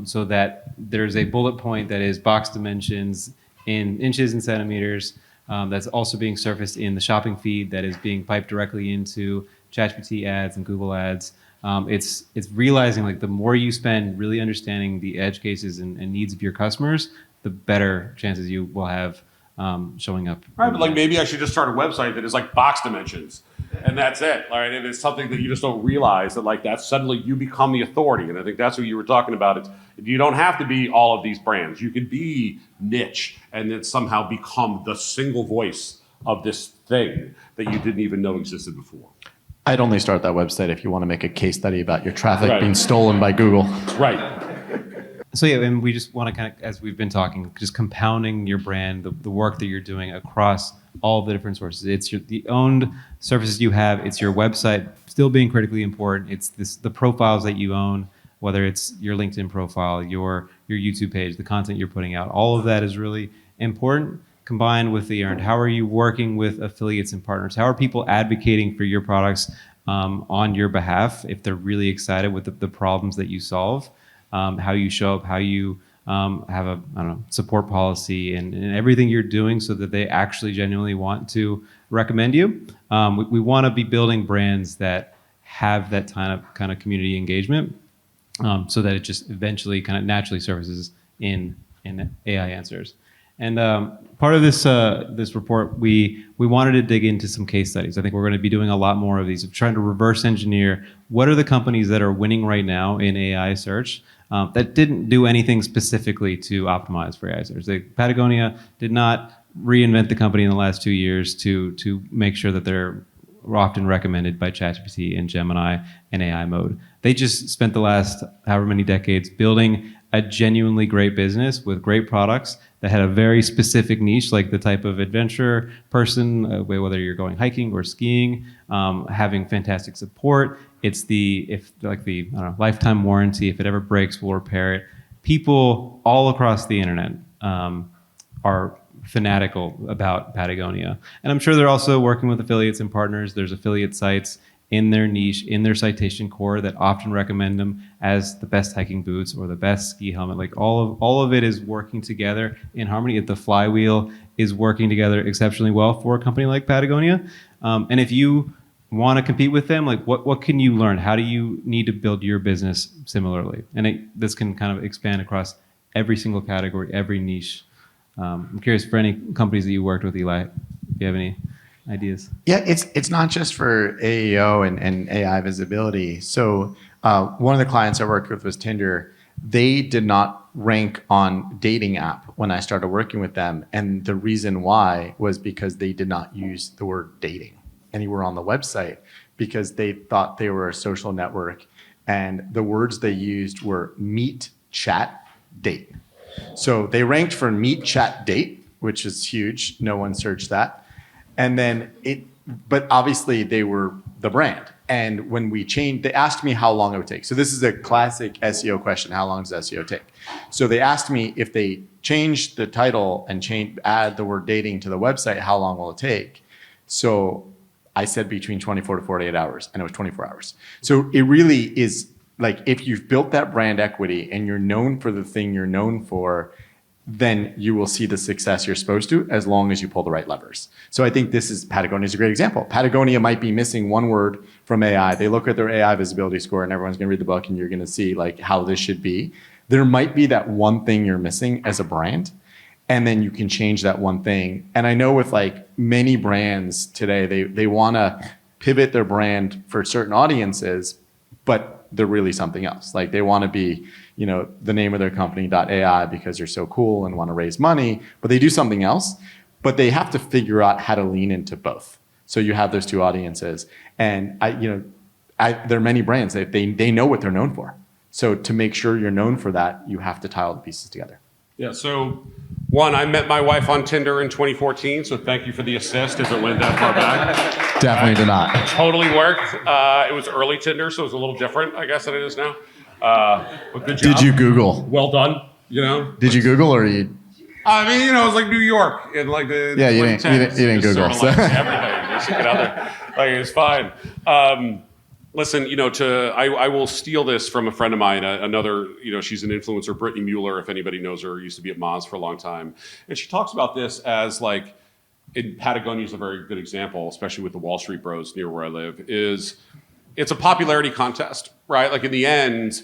So that there's a bullet point that is box dimensions in inches and centimeters, that's also being surfaced in the shopping feed that is being piped directly into ChatGPT ads and Google ads. It's realizing like the more you spend really understanding the edge cases and needs of your customers, the better chances you will have showing up. Right, but like maybe I should just start a website that is like box dimensions, and that's it. Right, and it's something that you just don't realize that like that suddenly you become the authority. And I think that's what you were talking about. It's you don't have to be all of these brands. You could be niche and then somehow become the single voice of this thing that you didn't even know existed before. I'd only start that website if you want to make a case study about your traffic being stolen by Google. Right. So yeah, and we just want to kind of, as we've been talking, just compounding your brand, the work that you're doing across all the different sources. It's the owned services you have. It's your website still being critically important. It's the profiles that you own, whether it's your LinkedIn profile, your YouTube page, the content you're putting out. All of that is really important. Combined with the earned, how are you working with affiliates and partners? How are people advocating for your products on your behalf if they're really excited with the problems that you solve? How you show up, how you have a support policy and everything you're doing so that they actually genuinely want to recommend you. We want to be building brands that have that kind of community engagement so that it just eventually kind of naturally surfaces in AI answers. And part of this report, we wanted to dig into some case studies. I think we're going to be doing a lot more of these, of trying to reverse engineer what are the companies that are winning right now in AI search that didn't do anything specifically to optimize for AI search. Patagonia did not reinvent the company in the last 2 years to make sure that they're often recommended by ChatGPT and Gemini in AI mode. They just spent the last however many decades building a genuinely great business with great products that had a very specific niche, like the type of adventure person, whether you're going hiking or skiing, having fantastic support. It's the lifetime warranty. If it ever breaks, we'll repair it. People all across the internet are fanatical about Patagonia. And I'm sure they're also working with affiliates and partners. There's affiliate sites in their niche, in their citation core that often recommend them as the best hiking boots or the best ski helmet. Like all of it is working together in harmony. The flywheel is working together exceptionally well for a company like Patagonia. And if you want to compete with them, like what can you learn? How do you need to build your business similarly? And this can kind of expand across every single category, every niche. I'm curious for any companies that you worked with, Eli, if you have any ideas. Yeah, it's not just for AEO and AI visibility. So one of the clients I worked with was Tinder. They did not rank on dating app when I started working with them. And the reason why was because they did not use the word dating anywhere on the website because they thought they were a social network. And the words they used were meet, chat, date. So they ranked for meet, chat, date, which is huge. No one searched that. And then but obviously they were the brand. And when we changed, they asked me how long it would take. So this is a classic SEO question. How long does SEO take? So they asked me if they change the title and add the word dating to the website, how long will it take? So I said between 24 to 48 hours, and it was 24 hours. So it really is like if you've built that brand equity and you're known for the thing you're known for, then you will see the success you're supposed to as long as you pull the right levers. So I think Patagonia is a great example. Patagonia might be missing one word from AI. They look at their AI visibility score and everyone's gonna read the book and you're gonna see like how this should be. There might be that one thing you're missing as a brand, and then you can change that one thing. And I know with like many brands today, they wanna pivot their brand for certain audiences, but they're really something else. Like they wanna be, the name of their company .ai because they're so cool and want to raise money, but they do something else. But they have to figure out how to lean into both. So you have those two audiences, and there are many brands that they know what they're known for. So to make sure you're known for that, you have to tie all the pieces together. Yeah. So one, I met my wife on Tinder in 2014. So thank you for the assist if it went that far back. Definitely did not. Totally worked. It was early Tinder, so it was a little different, I guess, than it is now. But good job. Did you Google? Well done. Did you Google or you? I mean, it was like New York in like the yeah. You late didn't 10s. Just Google sort of like everything. Just get out there. Like it's fine. Listen, I will steal this from a friend of mine. Another, she's an influencer, Brittany Mueller. If anybody knows her, used to be at Moz for a long time, and she talks about this as like, in Patagonia is a very good example, especially with the Wall Street Bros near where I live. It's a popularity contest, right? Like in the end.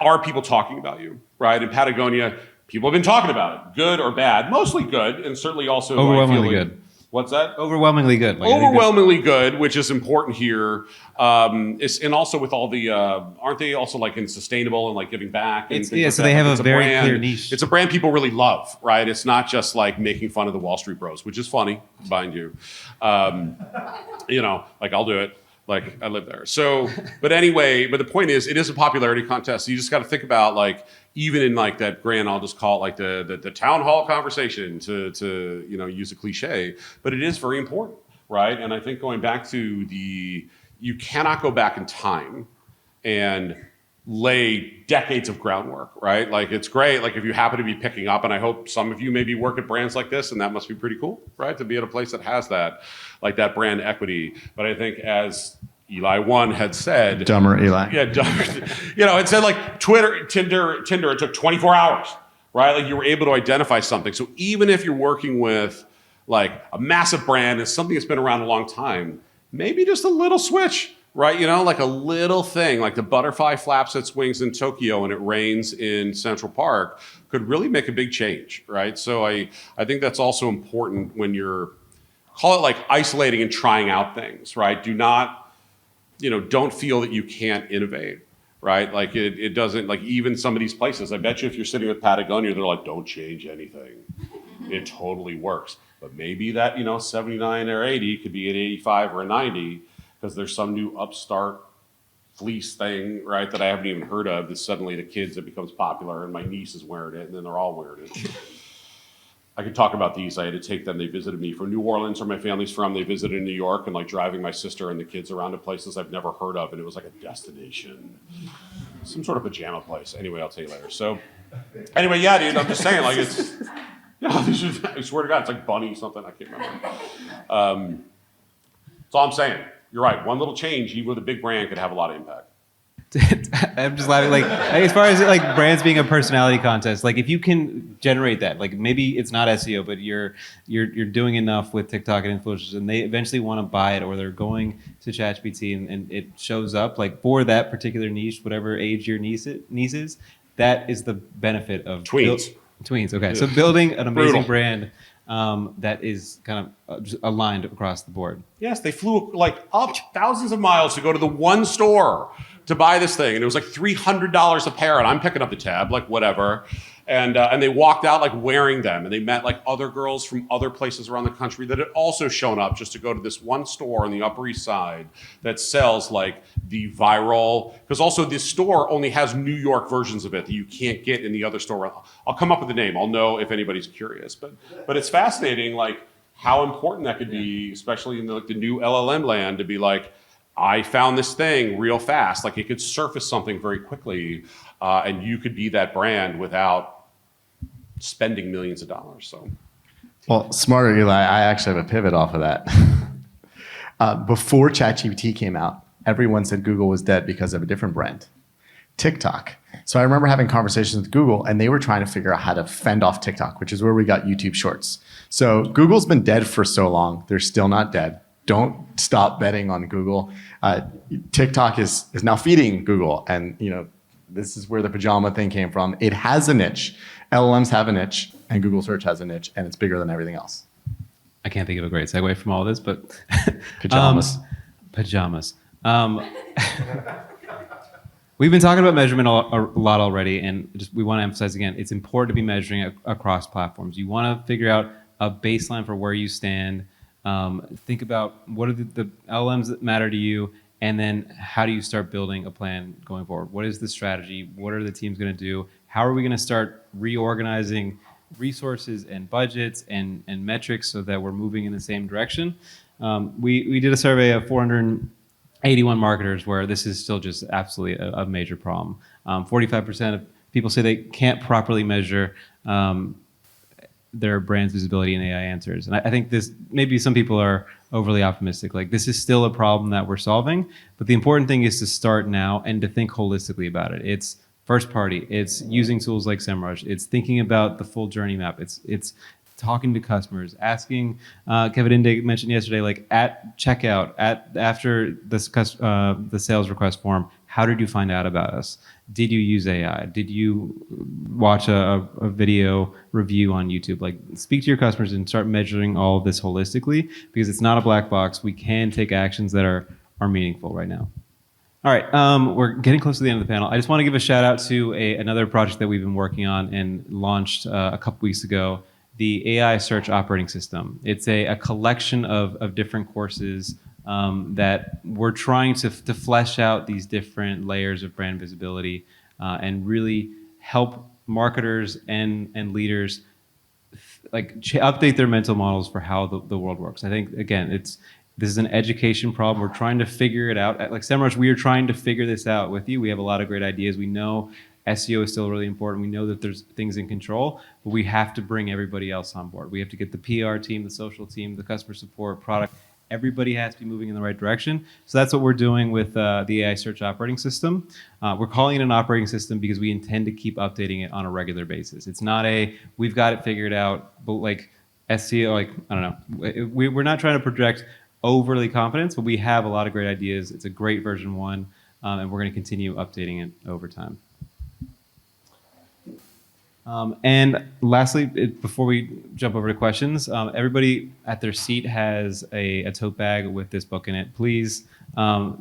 Are people talking about you, right? In Patagonia, people have been talking about it, good or bad, mostly good, and certainly also overwhelmingly good. What's that? Overwhelmingly good. Overwhelmingly good, which is important here. And also with all the, aren't they also like in sustainable and like giving back? And so they have a very clear niche. It's a brand people really love, right? It's not just like making fun of the Wall Street Bros, which is funny, mind you. Like I'll do it. Like I live there. So, but the point is, it is a popularity contest. So you just got to think about like, even in like that grand, I'll just call it like the town hall conversation to use a cliche, but it is very important, right? And I think going back to you cannot go back in time and lay decades of groundwork, right? Like it's great. Like if you happen to be picking up, and I hope some of you maybe work at brands like this, and that must be pretty cool, right? To be at a place that has that, like that brand equity. But I think as Eli One had said, dumber Eli. Yeah, dumber. It said like Twitter, Tinder, it took 24 hours, right? Like you were able to identify something. So even if you're working with like a massive brand and something that's been around a long time, maybe just a little switch. Right, like a little thing, like the butterfly flaps its wings in Tokyo and it rains in Central Park could really make a big change, right? So I think that's also important when you're, call it like isolating and trying out things, right? Do not, don't feel that you can't innovate, right? Like it doesn't, like even some of these places, I bet you if you're sitting with Patagonia, they're like, don't change anything. It totally works. But maybe that, 79 or 80 could be an 85 or a 90 because there's some new upstart fleece thing, right, that I haven't even heard of. That suddenly the kids, it becomes popular, and my niece is wearing it, and then they're all wearing it. I could talk about these. I had to take them. They visited me from New Orleans, where my family's from. They visited New York, and like driving my sister and the kids around to places I've never heard of, and it was like a destination, some sort of pajama place. Anyway, I'll tell you later. So, anyway, yeah, dude, I'm just saying, like it's. I swear to God, it's like bunny something. I can't remember. That's all I'm saying. You're right. One little change, even with a big brand, could have a lot of impact. I'm just laughing. Like as far as like brands being a personality contest, like if you can generate that, like maybe it's not SEO, but you're doing enough with TikTok and influencers, and they eventually want to buy it, or they're going to ChatGPT and it shows up like for that particular niche, whatever age your niece is. That is the benefit of Tweens. Tweens. Okay, so building an amazing Brutal. brand that is kind of just aligned across the board. Yes, they flew like up thousands of miles to go to the one store to buy this thing, and it was like $300 a pair, and I'm picking up the tab, like whatever, and they walked out like wearing them, and they met like other girls from other places around the country that had also shown up just to go to this one store on the Upper East Side that sells like the viral, because also this store only has New York versions of it that you can't get in the other store. I'll come up with the name. I'll know if anybody's curious, but it's fascinating, like how important that could be, especially in the new LLM land, to be like, I found this thing real fast. Like it could surface something very quickly, and you could be that brand without spending millions of dollars. So, Well, smarter Eli, I actually have a pivot off of that. Before ChatGPT came out, everyone said Google was dead because of a different brand, TikTok. So I remember having conversations with Google, and they were trying to figure out how to fend off TikTok, which is where we got YouTube Shorts. So Google's been dead for so long; they're still not dead. Don't stop betting on Google. TikTok is now feeding Google, and this is where the pajama thing came from. It has a niche. LLMs have a niche, and Google Search has a niche, and it's bigger than everything else. I can't think of a great segue from all this, but Pajamas. Pajamas. We've been talking about measurement a lot already, and we want to emphasize again, it's important to be measuring across platforms. You want to figure out a baseline for where you stand. Think about what are the LLMs that matter to you, and then how do you start building a plan going forward? What is the strategy? What are the teams going to do? How are we going to start reorganizing resources and budgets and metrics so that we're moving in the same direction? We did a survey of 481 marketers where this is still just absolutely a major problem. 45% of people say they can't properly measure their brand's visibility in AI answers. And I think this, maybe some people are overly optimistic. Like this is still a problem that we're solving, but the important thing is to start now and to think holistically about it. It's first party, it's using tools like Semrush, it's thinking about the full journey map, it's talking to customers, asking, Kevin Indig mentioned yesterday, like at checkout, after the sales request form, how did you find out about us? Did you use AI? Did you watch a video review on YouTube? Like speak to your customers and start measuring all of this holistically, because it's not a black box. We can take actions that are meaningful right now. All right, we're getting close to the end of the panel. I just want to give a shout out to another project that we've been working on and launched a couple weeks ago, the AI Search Operating System. It's a collection of different courses that we're trying to flesh out these different layers of brand visibility and really help marketers and leaders update their mental models for how the world works. I think, again, this is an education problem. We're trying to figure it out. Like Semrush, we are trying to figure this out with you. We have a lot of great ideas. We know SEO is still really important. We know that there's things in control, but we have to bring everybody else on board. We have to get the PR team, the social team, the customer support, product. Everybody has to be moving in the right direction. So that's what we're doing with the AI Search Operating System. We're calling it an operating system because we intend to keep updating it on a regular basis. It's not we've got it figured out, but like SEO, I don't know. We're not trying to project overly confidence, but we have a lot of great ideas. It's a great version 1, and we're going to continue updating it over time. And lastly, before we jump over to questions, everybody at their seat has a tote bag with this book in it. Please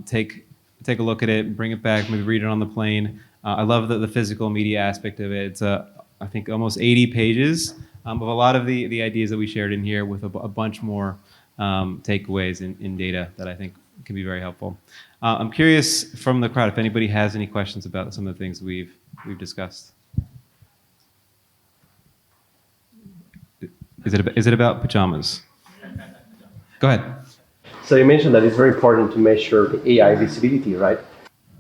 take a look at it, bring it back, maybe read it on the plane. I love the physical media aspect of it. It's I think almost 80 pages of a lot of the ideas that we shared in here with a bunch more takeaways in data that I think can be very helpful. I'm curious from the crowd if anybody has any questions about some of the things we've discussed. Is it about pajamas? Go ahead. So you mentioned that it's very important to measure the AI visibility, right?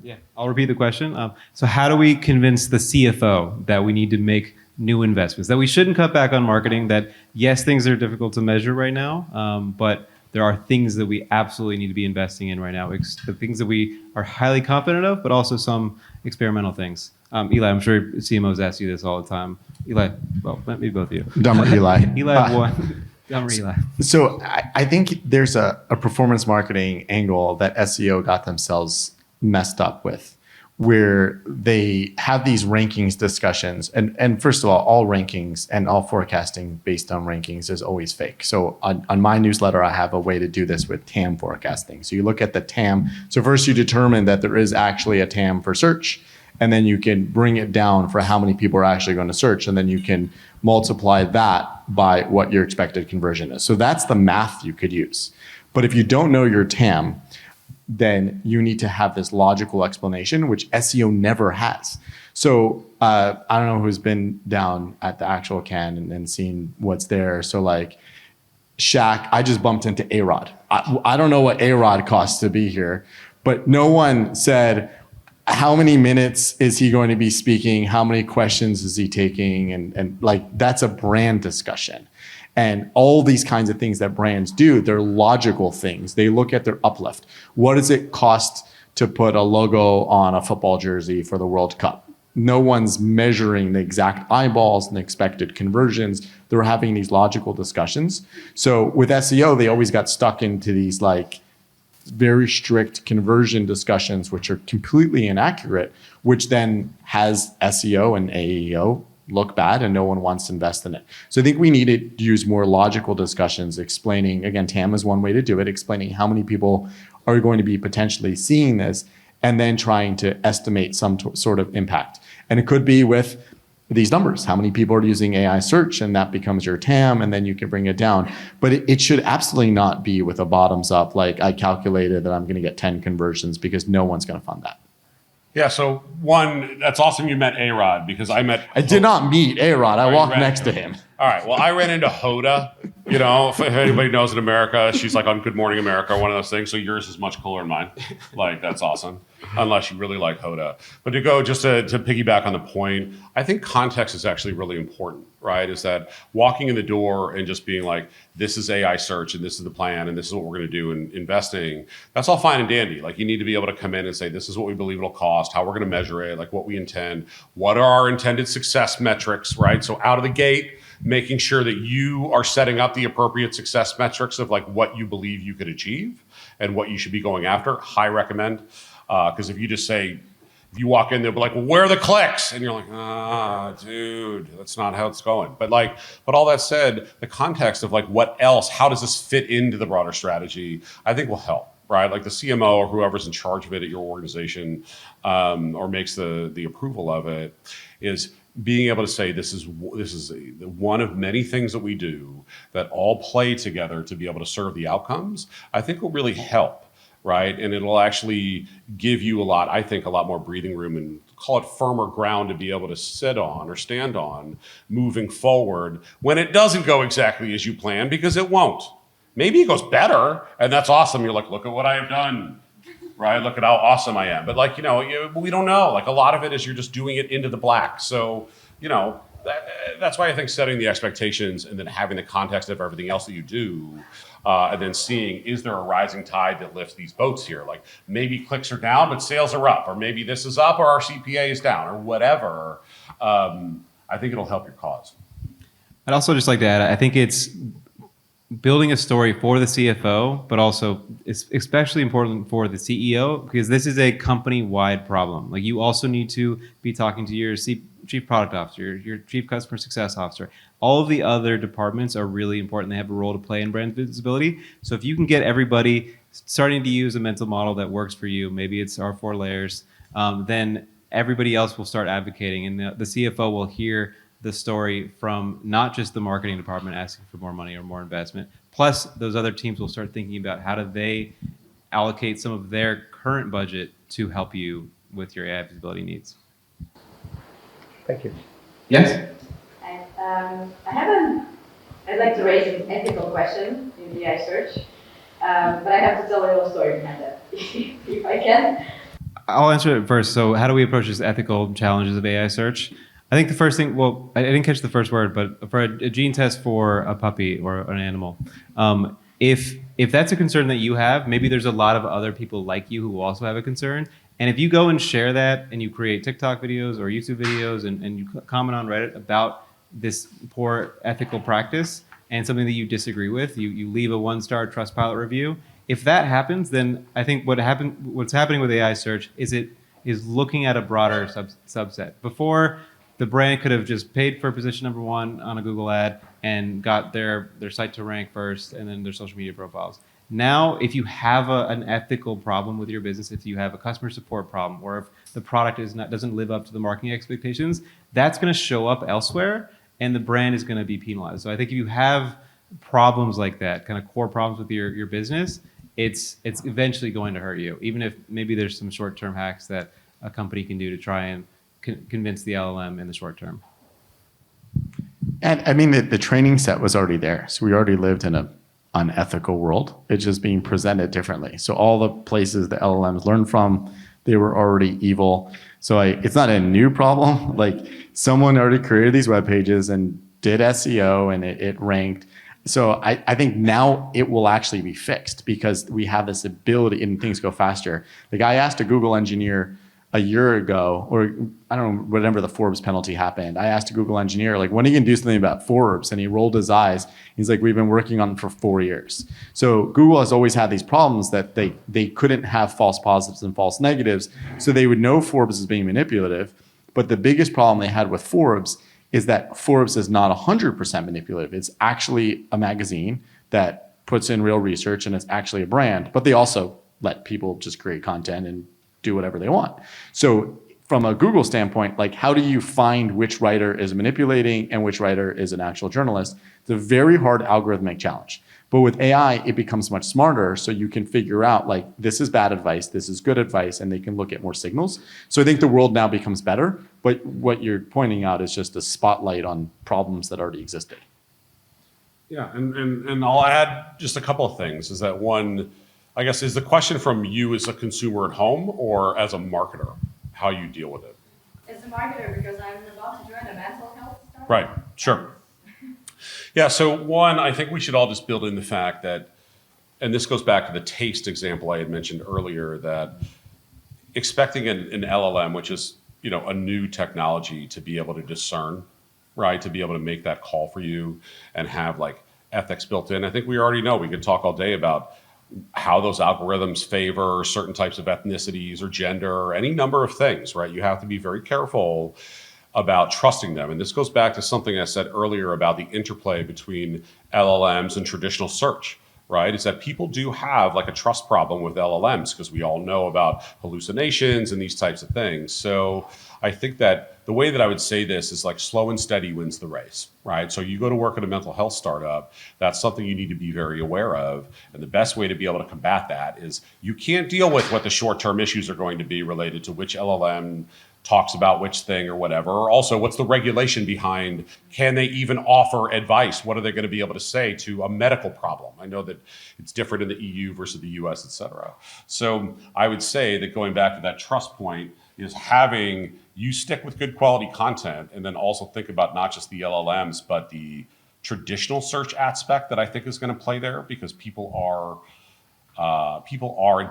Yeah, I'll repeat the question. So how do we convince the CFO that we need to make new investments, that we shouldn't cut back on marketing, that yes, things are difficult to measure right now, but there are things that we absolutely need to be investing in right now, the things that we are highly confident of, but also some experimental things. Eli, I'm sure CMOs ask you this all the time. Eli, well, maybe both of you. Dumber Eli. Eli, one. Dumber Eli. So I think there's a performance marketing angle that SEO got themselves messed up with, where they have these rankings discussions. And first of all rankings and all forecasting based on rankings is always fake. So on my newsletter, I have a way to do this with TAM forecasting. So you look at the TAM. So first you determine that there is actually a TAM for search, and then you can bring it down for how many people are actually going to search. And then you can multiply that by what your expected conversion is. So that's the math you could use. But if you don't know your TAM, then you need to have this logical explanation, which SEO never has. So I don't know who's been down at the actual Cannes and seen what's there. So like Shaq, I just bumped into A-Rod. I don't know what A-Rod costs to be here, but no one said, how many minutes is he going to be speaking? How many questions is he taking? And like, that's a brand discussion. And all these kinds of things that brands do, they're logical things. They look at their uplift. What does it cost to put a logo on a football jersey for the World Cup? No one's measuring the exact eyeballs and the expected conversions. They're having these logical discussions. So with SEO, they always got stuck into these like very strict conversion discussions, which are completely inaccurate, which then has SEO and AEO look bad and no one wants to invest in it. So I think we need to use more logical discussions explaining, again, TAM is one way to do it, explaining how many people are going to be potentially seeing this, and then trying to estimate some sort of impact. And it could be with these numbers, how many people are using AI search, and that becomes your TAM, and then you can bring it down. But it should absolutely not be with a bottoms up, like I calculated that I'm going to get 10 conversions, because no one's going to fund that. Yeah, so one, that's awesome you met A-Rod, because I did not meet A-Rod. I walked next to him. All right, well, I ran into Hoda. You know, if anybody knows in America, she's like on Good Morning America, one of those things. So yours is much cooler than mine. Like, that's awesome. Unless you really like Hoda. But to go just to piggyback on the point, I think context is actually really important, right? Is that walking in the door and just being like, this is AI search and this is the plan and this is what we're going to do in investing. That's all fine and dandy. Like, you need to be able to come in and say, this is what we believe it'll cost, how we're going to measure it, like what we intend, what are our intended success metrics, right? So out of the gate, making sure that you are setting up the appropriate success metrics of like what you believe you could achieve and what you should be going after. High recommend. Because if you just say, if you walk in, they'll be like, well, where are the clicks? And you're like, dude, that's not how it's going. But all that said, the context of like what else, how does this fit into the broader strategy, I think will help, right? Like the CMO or whoever's in charge of it at your organization or makes the approval of it is being able to say, this is one of many things that we do that all play together to be able to serve the outcomes, I think will really help. Right. And it'll actually give you a lot more breathing room and call it firmer ground to be able to sit on or stand on moving forward when it doesn't go exactly as you plan, because it won't. Maybe it goes better and that's awesome. You're like, look at what I have done. Right. Look at how awesome I am. But like, we don't know. Like a lot of it is you're just doing it into the black. So, that's why I think setting the expectations and then having the context of everything else that you do. And then seeing, is there a rising tide that lifts these boats here? Like maybe clicks are down, but sales are up, or maybe this is up or our CPA is down or whatever. I think it'll help your cause. I'd also just like to add, I think it's building a story for the CFO, but also it's especially important for the CEO, because this is a company-wide problem. Like you also need to be talking to your chief product officer, your chief customer success officer. All of the other departments are really important. They have a role to play in brand visibility. So if you can get everybody starting to use a mental model that works for you, maybe it's our 4 layers, then everybody else will start advocating, and the CFO will hear the story from not just the marketing department asking for more money or more investment. Plus, those other teams will start thinking about how do they allocate some of their current budget to help you with your AI visibility needs. Thank you. Yes? I'd like to raise an ethical question in the AI search, but I have to tell a little story behind that, if I can. I'll answer it first. So how do we approach this ethical challenges of AI search? I think the first thing, well, I didn't catch the first word, but for a gene test for a puppy or an animal, if that's a concern that you have, maybe there's a lot of other people like you who will also have a concern. And if you go and share that and you create TikTok videos or YouTube videos and you comment on Reddit about this poor ethical practice and something that you disagree with, you leave a 1-star Trustpilot review. If that happens, then I think what's happening with AI search is it is looking at a broader subset. Before, the brand could have just paid for position number 1 on a Google ad and got their site to rank first and then their social media profiles. Now, if you have an ethical problem with your business, if you have a customer support problem, or if the product doesn't live up to the marketing expectations, that's going to show up elsewhere and the brand is going to be penalized. So I think if you have problems like that, kind of core problems with your business, it's eventually going to hurt you, even if maybe there's some short-term hacks that a company can do to try and convince the LLM in the short term. And I mean, the training set was already there. So we already lived in an unethical world. It's just being presented differently. So all the places the LLMs learned from, they were already evil. So it's not a new problem. Like someone already created these web pages and did SEO and it ranked. So I think now it will actually be fixed because we have this ability and things go faster. Like I asked a Google engineer a year ago, or I don't know, whenever the Forbes penalty happened, I asked a Google engineer, like, when are you gonna do something about Forbes? And he rolled his eyes. He's like, we've been working on it for 4 years. So Google has always had these problems that they couldn't have false positives and false negatives. So they would know Forbes is being manipulative. But the biggest problem they had with Forbes is that Forbes is not 100% manipulative. It's actually a magazine that puts in real research and it's actually a brand, but they also let people just create content and do whatever they want. So from a Google standpoint, like how do you find which writer is manipulating and which writer is an actual journalist? It's a very hard algorithmic challenge. But with AI, it becomes much smarter. So you can figure out like, this is bad advice, this is good advice, and they can look at more signals. So I think the world now becomes better. But what you're pointing out is just a spotlight on problems that already existed. Yeah, and I'll add just a couple of things. Is that one, I guess, is the question from you as a consumer at home or as a marketer, how you deal with it? As a marketer, because I'm about to join a mental health startup. Right, sure. Yeah, so one, I think we should all just build in the fact that, and this goes back to the taste example I had mentioned earlier, that expecting an LLM, which is a new technology, to be able to discern, right, to be able to make that call for you and have like ethics built in. I think we already know, we could talk all day about how those algorithms favor certain types of ethnicities or gender or any number of things, right? You have to be very careful about trusting them. And this goes back to something I said earlier about the interplay between LLMs and traditional search, right? Is that people do have like a trust problem with LLMs because we all know about hallucinations and these types of things. So I think that the way that I would say this is like slow and steady wins the race, right? So you go to work at a mental health startup, that's something you need to be very aware of. And the best way to be able to combat that is you can't deal with what the short-term issues are going to be related to which LLM talks about which thing or whatever. Or also, what's the regulation behind, can they even offer advice? What are they going to be able to say to a medical problem? I know that it's different in the EU versus the US, et cetera. So I would say that going back to that trust point is having you stick with good quality content and then also think about not just the LLMs, but the traditional search aspect that I think is going to play there because people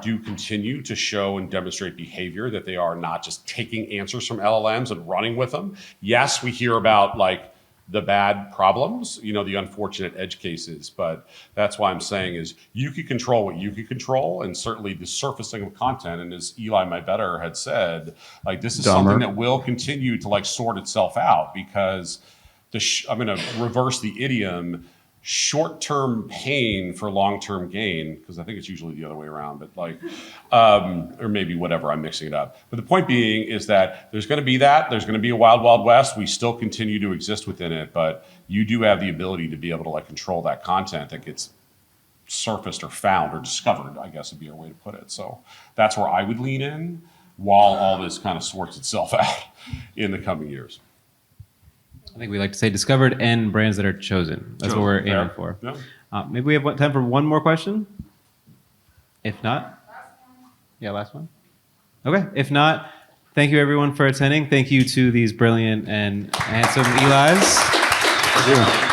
do continue to show and demonstrate behavior that they are not just taking answers from LLMs and running with them. Yes, we hear about like the bad problems, the unfortunate edge cases, but that's why I'm saying is you can control what you can control, and certainly the surfacing of content. And as Eli, my better, had said, like this is something that will continue to like sort itself out because I'm going to reverse the idiom. short-term pain for long-term gain, because I think it's usually the other way around, but like, or maybe whatever, I'm mixing it up. But the point being is that there's going to be that, there's going to be a wild, wild west. We still continue to exist within it, but you do have the ability to be able to like control that content that gets surfaced or found or discovered, I guess would be a way to put it. So that's where I would lean in while all this kind of sorts itself out in the coming years. I think we like to say discovered and brands that are chosen. That's what we're aiming for. Yeah. Maybe we have time for one more question? If not? Yeah, last one. Okay. If not, thank you everyone for attending. Thank you to these brilliant and handsome Elis. Thank you.